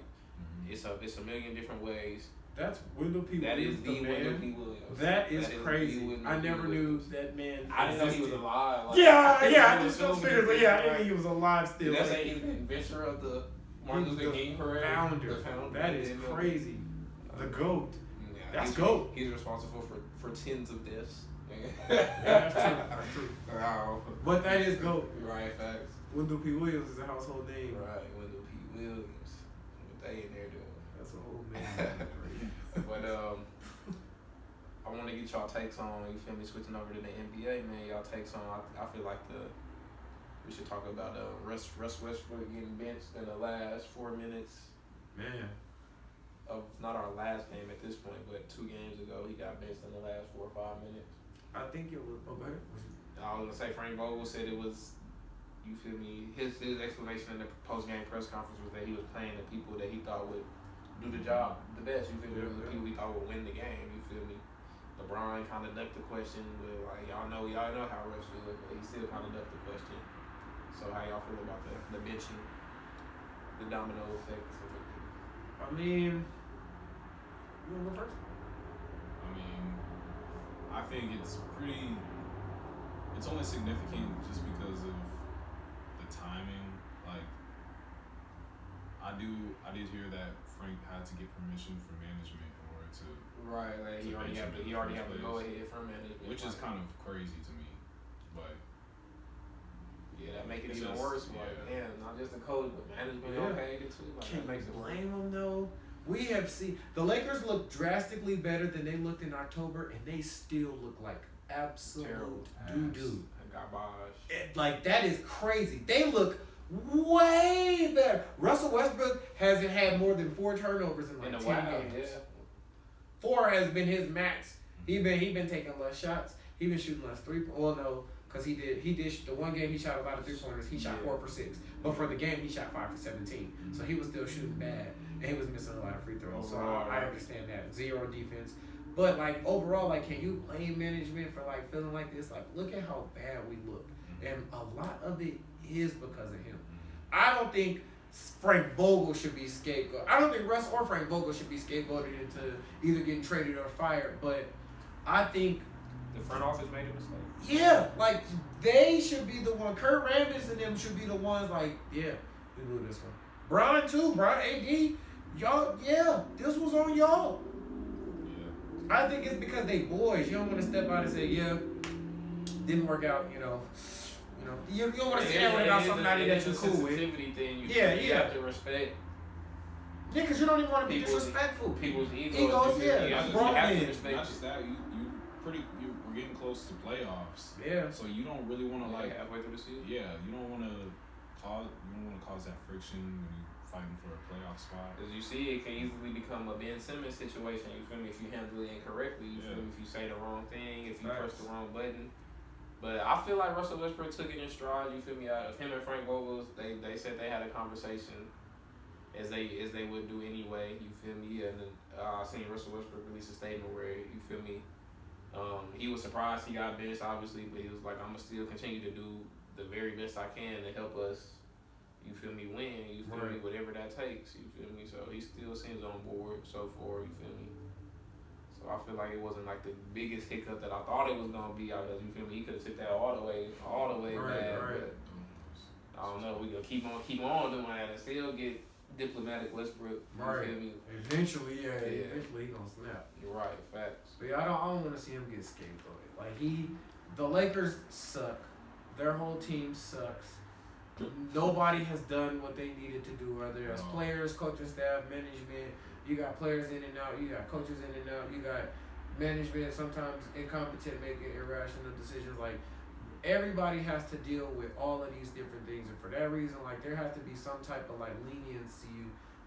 it's a million different ways. That's Wendell P. That Williams. Is the Wendell P. Williams. That is crazy. I never knew that man. I didn't know he was alive. Like, I just still figured, but I didn't think he was alive still. That's like, he's the inventor of the Martin Luther King parade. Founder. That is crazy. The GOAT. Yeah, that's GOAT. He's responsible for tens of deaths. That's true. Wow. But that is GOAT. Right, facts. Wendell P. Williams is a household name. Right, Wendell P. Williams. What they in there doing? That's a whole man. But I want to get y'all takes on, you feel me, switching over to the NBA, man. Y'all takes on, I feel like we should talk about Russ Westbrook getting benched in the last 4 minutes. Man. Of not our last game at this point, but 2 games ago, he got benched in the last 4 or 5 minutes. I think it was. Okay. I was gonna say Frank Vogel said it was. You feel me? His explanation in the post-game press conference was that he was playing the people that he thought would do the job the best. You feel me? The people he thought would win the game. You feel me? LeBron kind of ducked the question, but like y'all know how Russ feels, but he still kind of ducked the question. So how y'all feel about the benching, the domino effect? I mean, you want to go first? I mean, I think it's only significant just because of the timing. Like, I did hear that Frank had to get permission from management in order to. Right, like he already have to go ahead from management, which is kind of crazy to me, but. Yeah, that make it even worse. Like, damn, not just the coach, but management okay too. Like, can't blame them though. We have seen the Lakers look drastically better than they looked in October, and they still look like absolute doo-doo. Garbage. Like, that is crazy. They look way better. Russell Westbrook hasn't had more than 4 turnovers in 10 games. Yeah. 4 has been his max. He been taking less shots. He been shooting less 3. Well, no. Because he did the one game he shot a lot of 3-pointers. He shot 4 for 6. But for the game, he shot 5 for 17. So he was still shooting bad. And he was missing a lot of free throws. So I understand that. 0 defense. But, like, overall, like, can you blame management for, like, feeling like this? Like, look at how bad we look. And a lot of it is because of him. I don't think Frank Vogel should be scapegoated. I don't think Russ or Frank Vogel should be scapegoated into either getting traded or fired. But I think the front office made a mistake. Yeah, like, they should be the one. Kurt Rambis and them should be the ones, like, we blew this one. Brian, too. Brian, AD. Y'all, this was on y'all. Yeah. I think it's because they boys. You don't want to step out and say, didn't work out, you know. You don't want to stand without somebody that you're cool with. Thing. You have to respect. Yeah, because you don't even want to be disrespectful. People's egos. You have to respect. Not just that, we're getting close to playoffs. Yeah. So you don't really want to halfway through the season. Yeah, you don't want to cause that friction when you're fighting for a playoff spot. Because you see, it can easily become a Ben Simmons situation. You feel me? If you handle it incorrectly, you feel me? If you say the wrong thing, if you press the wrong button. But I feel like Russell Westbrook took it in stride. You feel me? Out of him and Frank Vogel, they said they had a conversation as they would do anyway. You feel me? And I seen Russell Westbrook release a statement where you feel me. He was surprised he got benched, obviously, but he was like, I'm going to still continue to do the very best I can to help us, you feel me, win, you feel me, whatever that takes, you feel me? So he still seems on board so far, you feel me? So I feel like it wasn't like the biggest hiccup that I thought it was going to be, because, you feel me, he could have took that all the way bad, but I don't know, we going to keep on doing that and still get diplomatic Westbrook. Right. Eventually, eventually he gonna snap. You're right, facts. But yeah, I don't want to see him get scapegoated. Like the Lakers suck. Their whole team sucks. Nobody has done what they needed to do, whether it's players, coaching staff, management. You got players in and out. You got coaches in and out. You got management sometimes incompetent, making irrational decisions. Like, everybody has to deal with all of these different things, and for that reason, like, there has to be some type of like leniency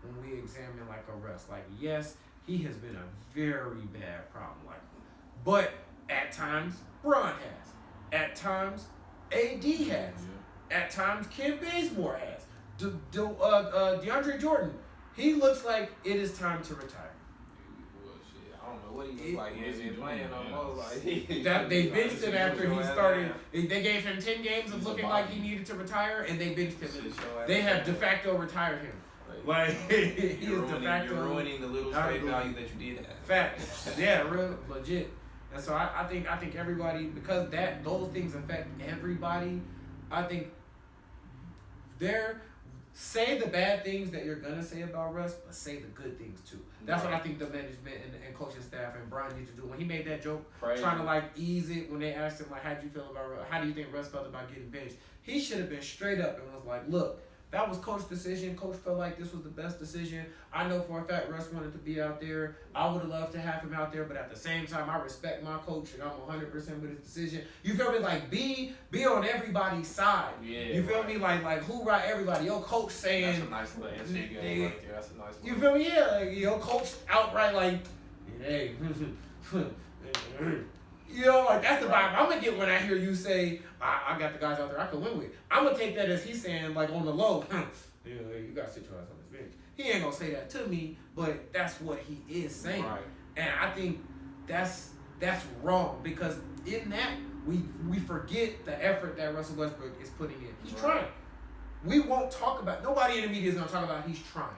when we examine like a Russ. Like, yes, he has been a very bad problem, like, but at times Bron has, at times AD has, at times Ken Bazemore has, DeAndre Jordan. He looks like it is time to retire. I don't know what he looks like. He ain't playing no more. Like, that they benched him after he started. They gave him 10 games of looking like he needed to retire, and they benched him. They have de facto retired him. Like, he is de facto. You're ruining the little trade value that you did have. Facts. Yeah, real legit. And so I think everybody, because those things affect everybody. I think say the bad things that you're gonna say about Russ, but say the good things too. That's what I think the management and coaching staff and Brian need to do. When he made that joke, trying to like ease it, when they asked him like, how do you feel about Russ? How do you think Russ felt about getting benched? He should have been straight up and was like, look, that was coach's decision. Coach felt like this was the best decision. I know for a fact Russ wanted to be out there. I would have loved to have him out there, but at the same time, I respect my coach and I'm 100% with his decision. You feel me? Like, be on everybody's side. Yeah, you feel me? Like hoorah everybody. Your coach saying. That's a nice little handshake right there. That's a nice. You feel me? Yeah. Like, your coach outright like, hey. You know, like, that's the vibe I'm gonna get when I hear you say, I got the guys out there I can win with. I'm gonna take that as he's saying, like, on the low, you gotta sit your ass on this bench. He ain't gonna say that to me, but that's what he is saying. Right. And I think that's wrong, because in that, we forget the effort that Russell Westbrook is putting in. He's trying. We won't talk about, nobody in the media is gonna talk about he's trying.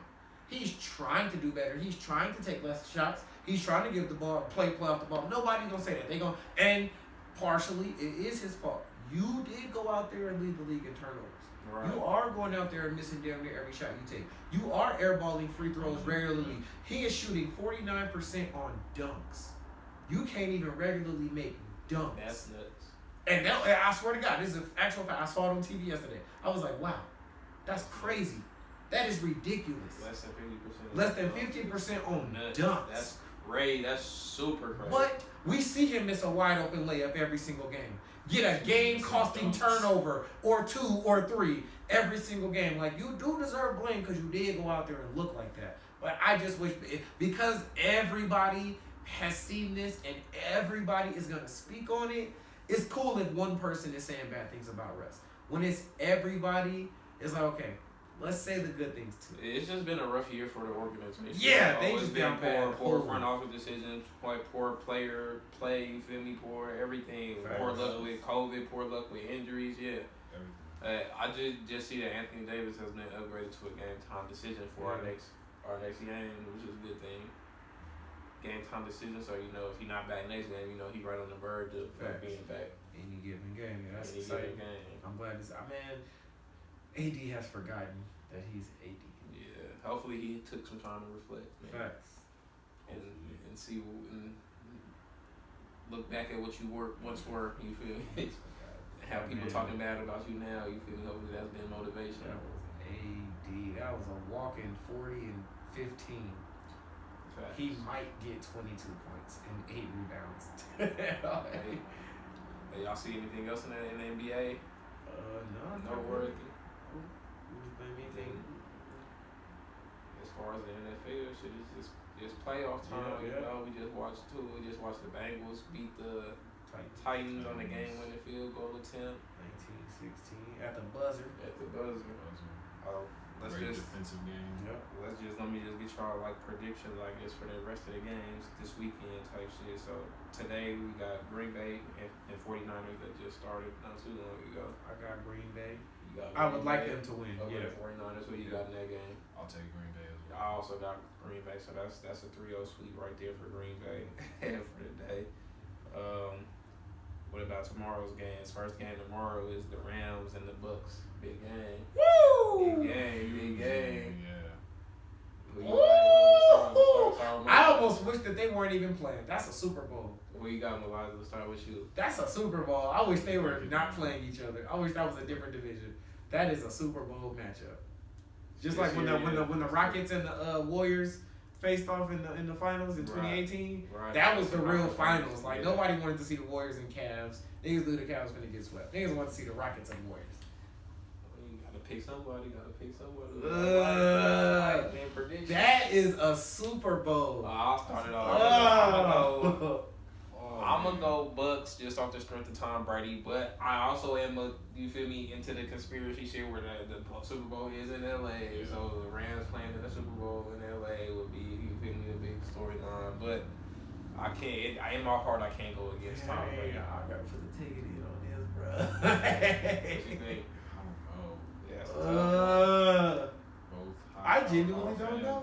He's trying to do better. He's trying to take less shots. He's trying to give the ball, play off the ball. Nobody's gonna say that. And partially it is his fault. You did go out there and lead the league in turnovers. Right. You are going out there and missing damn near every shot you take. You are airballing free throws regularly. He is shooting 49% on dunks. You can't even regularly make dunks. That's nuts. And I swear to God, this is an actual fact. I saw it on TV yesterday. I was like, wow, that's crazy. That is ridiculous. Less than 50%. Less than 50% on dunks. That's great. That's super crazy. But we see him miss a wide open layup every single game. Get a game costing turnover or 2 or 3 every single game. Like, you do deserve blame because you did go out there and look like that. But I just wish, because everybody has seen this and everybody is going to speak on it, it's cool if one person is saying bad things about Russ. When it's everybody, it's like, okay, let's say the good things too. It's just been a rough year for the organization. Yeah, they just been poor front office decisions, poor player play. You feel me? Poor everything. Fair poor luck with COVID. Poor luck with injuries. Yeah. I just see that Anthony Davis has been upgraded to a game time decision for our next game, which is a good thing. Game time decision, so you know if he's not back next game, you know he's right on the verge of being back. Any given game, yeah, that's exciting. I'm glad this. Man, AD has forgotten that he's AD. Yeah, hopefully he took some time to reflect. Facts. And see and look back at what you once were. You feel me? Have people talking bad about you now. You feel me? Hopefully that's been motivation. That was AD. That was a walk-in 40 and 15. Facts. He might get 22 points and 8 rebounds. Hey, y'all see anything else in the NBA? No worthy. Anything? As far as the NFL, shit is just playoff time. Yeah. You know, we just watched the Bengals beat the Titans on the game-winning field goal attempt. 19-16 at the buzzer. Defensive game. Yep. Let me just get y'all like predictions, I guess, for the rest of the games this weekend type shit. So today we got Green Bay and 49ers that just started not too long ago. I got Green Bay. I would like them to win. Yeah, 49ers. Who you got in that game? I'll take Green Bay as well. I also got Green Bay, so that's a 3-0 sweep right there for Green Bay for the day. What about tomorrow's games? First game tomorrow is the Rams and the Bucks. Big game. Woo! Big game. Yeah. that they weren't even playing. That's a Super Bowl. Well, you got Elijah. Let's start with you. That's a Super Bowl. I wish they were not playing each other. I wish that was a different division. That is a Super Bowl matchup. Just like when the Rockets and the Warriors faced off in the finals in 2018. Right. That was the real finals. Like nobody wanted to see the Warriors and Cavs. Niggas knew the Cavs gonna get swept. Niggas wanted to see the Rockets and Warriors. You gotta pick somebody. That is a Super Bowl. I'll start it off. I'm gonna go Bucks just off the strength of Tom Brady, but I also am into the conspiracy shit where the Super Bowl is in LA, so the Rams playing in the Super Bowl in LA would be, you feel me, a big storyline. But I can't. In my heart, I can't go against Tom Brady. I gotta put the ticket in on this, bro. What you think? I don't know. Yeah, I genuinely don't know.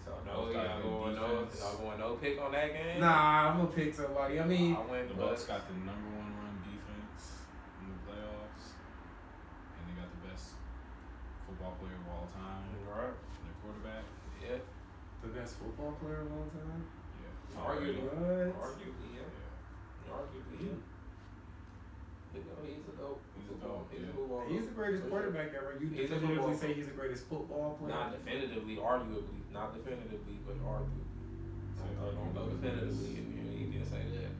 So y'all going no pick on that game? Nah, I'm gonna pick somebody. I mean, the Bucks got the #1 run defense in the playoffs, and they got the best football player of all time. Right. Their quarterback. Yeah. The best football player of all time. Yeah. Arguably, yeah. Arguably, yeah. He's a dope. He's the greatest quarterback ever. You definitively say he's the greatest football player? Not definitively, arguably. Not definitively, but arguably. Don't go definitively. You didn't say that.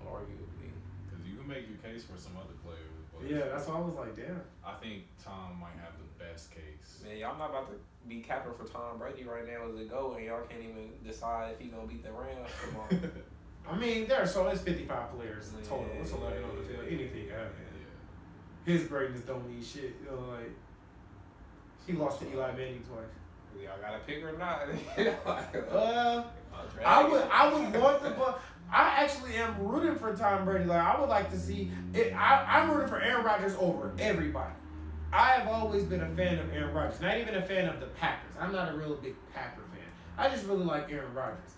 Arguably. Because you can make your case for some other players. Yeah, that's why I was like, damn. I think Tom might have the best case. Man, y'all not about to be capping for Tom Brady right now as it go, and y'all can't even decide if he gonna beat the Rams tomorrow. I mean, it's 55 players total. What's a lot on the field? Anything can happen. His greatness don't mean shit. You know, like he lost to Eli Manning twice. Y'all got to pick or not? I would want the Bucks. I actually am rooting for Tom Brady. Like I would like to see it. I'm rooting for Aaron Rodgers over everybody. I have always been a fan of Aaron Rodgers. Not even a fan of the Packers. I'm not a real big Packer fan. I just really like Aaron Rodgers.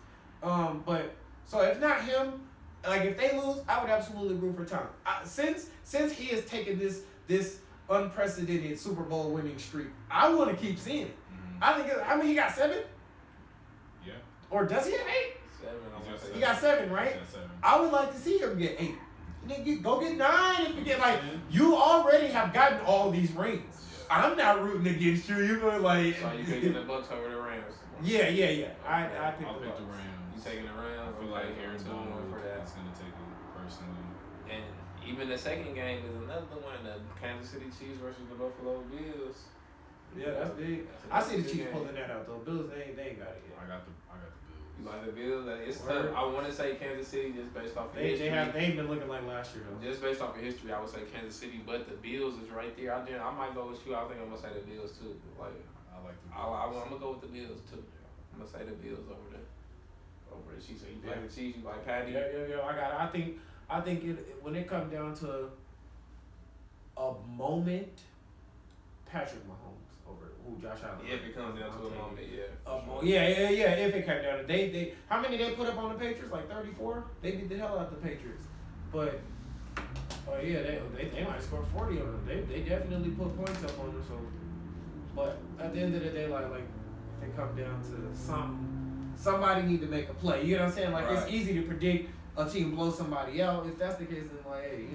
But so if not him, like if they lose, I would absolutely root for Tom. Since he has taken this unprecedented Super Bowl winning streak, I want to keep seeing it. Mm-hmm. I mean he got 7. Yeah. Or does he have 8? 7. He got 7, right? 7. I would like to see him get 8. Nigga, go get 9 if you get you already have gotten all these rings. Yeah. I'm not rooting against you. You're going like. So you picking the Bucks over the Rams? Yeah. I pick the Rams. You taking the Rams? I feel like Aaron Donald is gonna take it personally. And even the second game is another one: the Kansas City Chiefs versus the Buffalo Bills. Yeah, that's big. I see the Chiefs pulling that out though. Bills, they ain't got it yet. I got the Bills. You like the Bills? It's tough. I want to say Kansas City just based off of history. They ain't been looking like last year though. Just based off of history, I would say Kansas City, but the Bills is right there. I might go with you. I think I'm gonna say the Bills too. Like I like the Bills. I'm gonna go with the Bills too. I'm gonna say the Bills over the Chiefs. So you like the Chiefs? You like Patty? Yeah. I think it when it comes down to a moment, Patrick Mahomes over Josh Allen. If it comes down to a moment, yeah. Yeah. If it came down to they how many they put up on the Patriots? Like 34. They beat the hell out of the Patriots. But they might score 40 on them. They definitely put points up on them. So, but at the end of the day, like if it come down to somebody need to make a play. You know what I'm saying? Like It's easy to predict a team blow somebody out. If that's the case, then like hey,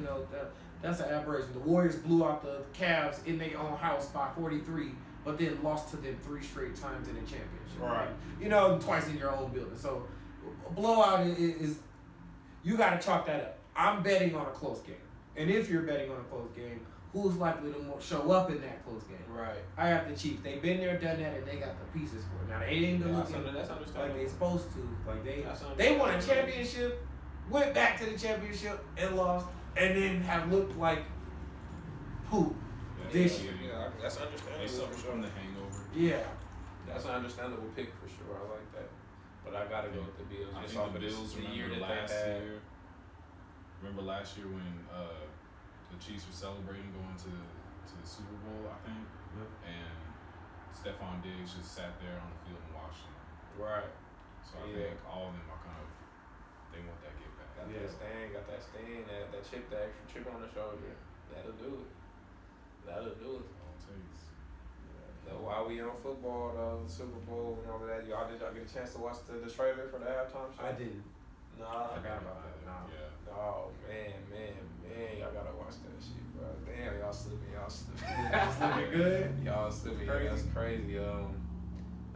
that's an aberration. The Warriors blew out the Cavs in their own house by 43, but then lost to them 3 straight times in the championship. Right. Twice in your own building. So a blowout is you got to chalk that up. I'm betting on a close game. And if you're betting on a close game, who's likely to show up in that close game? Right. I have the Chiefs. They've been there, done that, and they got the pieces for it. Now they ain't been looking like they supposed to. Like they won a championship, went back to the championship and lost, and then have looked like poop this year. Yeah, that's understandable. They suffer from the hangover. Yeah. That's an understandable pick for sure. I like that. But I gotta go with the Bills. I think the Bills remember last year when the Chiefs were celebrating going to the Super Bowl, I think, and Stephon Diggs just sat there on the field and watched them. Right. So I think all of them are they want that get back. Got that stain, that chip, that extra chip on the shoulder. That'll do it. All it takes. While we on football, Super Bowl and all of that, did y'all get a chance to watch the trailer for the halftime show? I didn't. No, I forgot about that. No. Yeah. Oh man, y'all gotta watch that shit, bro. Damn, y'all slipping. Y'all slipping good. Y'all slipping. Crazy. That's crazy.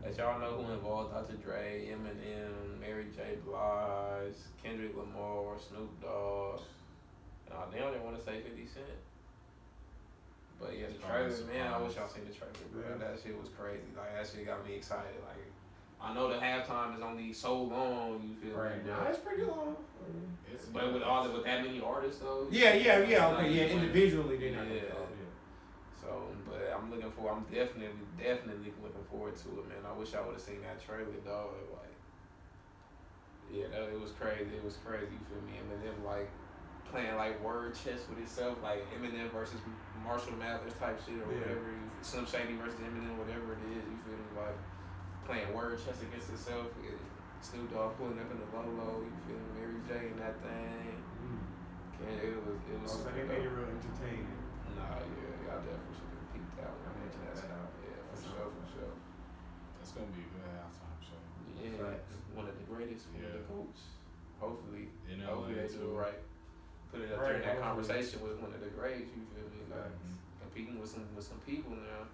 As y'all know who involved Dr. Dre, Eminem, Mary J. Blige, Kendrick Lamar, Snoop Dogg. Now they only want to say 50 Cent. But yeah, the trailer, man, I wish y'all seen the trailer, bro. Yeah. That shit was crazy. Like, that shit got me excited. Like, I know the halftime is only so long, you feel right me? Now it's pretty long. But with that many artists, though. Yeah, okay, yeah, individually, they're not So, but I'm definitely looking forward to it, man. I wish I would have seen that trailer, dog. Like, yeah, it was crazy. It was crazy, you feel me? Eminem, like, playing, like, word chess with himself, like Eminem versus Marshall Mathers type shit or whatever. Slim Shady versus Eminem, whatever it is, you feel me? Like, playing word chess against himself. Snoop Dogg pulling up in the Lolo, you feel me? Mary J in that thing. It was so they made it real entertaining. Nah, yeah, y'all definitely should have peeped that when I mentioned that stuff. Yeah, for sure. That's gonna be a good halftime show. Yeah, one of the greatest, one of the GOATs. Hopefully they do it right. Put it up there in that conversation with one of the greats, you feel me? Like competing with some people now.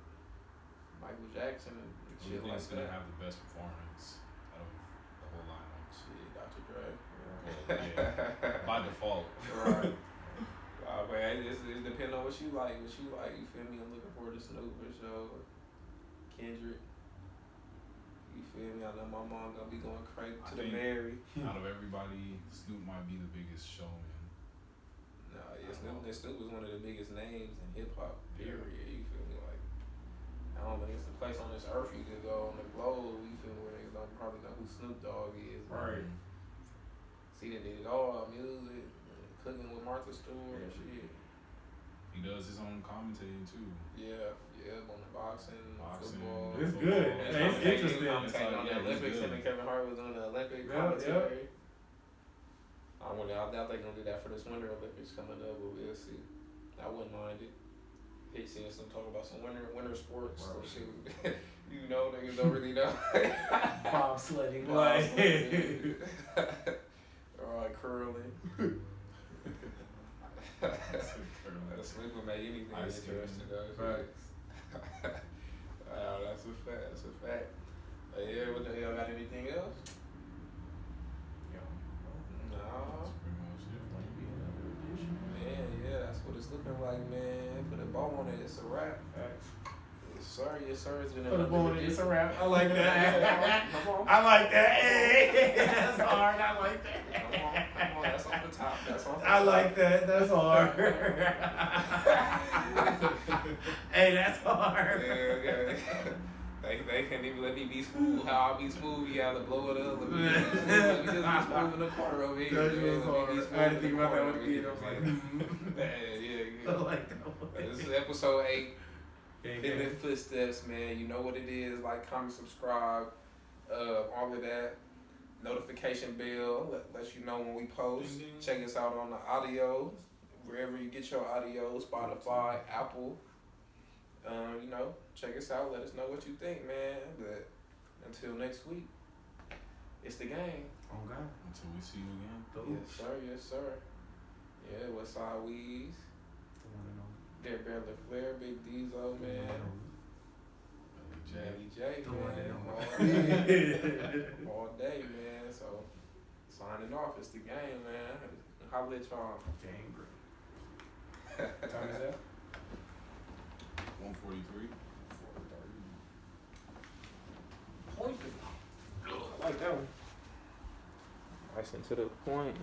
Michael Jackson and shit like that. Who's gonna have the best performance out of the whole lineup? Shit, Dr. Dre. Yeah. By default. Right. Man, it depends on what you like. You feel me? I'm looking forward to Snoop for sure. Kendrick. You feel me? I know my mom gonna be going crazy to the Mary. Out of everybody, Snoop might be the biggest showman. Nah, yeah, Snoop was one of the biggest names in hip hop. Period. You feel me? Like, I don't think it's a place on this earth you could go on the globe. You feel me? Where niggas don't probably know who Snoop Dogg is. Right. See, they did it all: music, cooking with Martha Stewart, and shit. He does his own commentating too. Yeah, on the boxing, football. It's good. It's interesting. Commentating on the Olympics, him and Kevin Hart was on the Olympic commentary. I doubt they're gonna do that for this Winter Olympics coming up, but we'll see. I wouldn't mind it. Hate seeing some talk about some winter sports. Right. So shit, you know, niggas don't really know. Bobsledding. Alright, curling. Sleep will make anything interesting, though. Right. That's a fact. Yeah, what the hell, got anything else? No. That's pretty much it. Man, yeah, that's what it's looking like, man. Put a bow on it, it's a wrap. Yes, sir. It's been put a bow on it, it's a wrap. I like that. Come on. I like that. Hey, that's hard. I like that. Come on. That's off the top. I like that. That's hard. Hey, that's hard. Yeah. They can't even let me be smooth. How I be smooth, you have to blow it up. Let me just be smooth in the corner over here. That was hard. I didn't think about that one again. I was like, yeah. I like that one. This is episode 8. In the footsteps, man. You know what it is. Like, comment, subscribe, all of that. Notification bell lets you know when we post. Check us out on the audio, wherever you get your audio, Spotify, Apple. Check us out. Let us know what you think, man. But until next week, it's the game. Oh God. Until we see you again. Yes, sir. Yeah, Westside Weeds. Bear LaFleur, Big Diesel, man. Jelly J, man. All day, man. So, signing off. It's the game, man. Holla at y'all. Game, bro. Time is that? 1:43. 4:30. I like that one. Nice and to the point.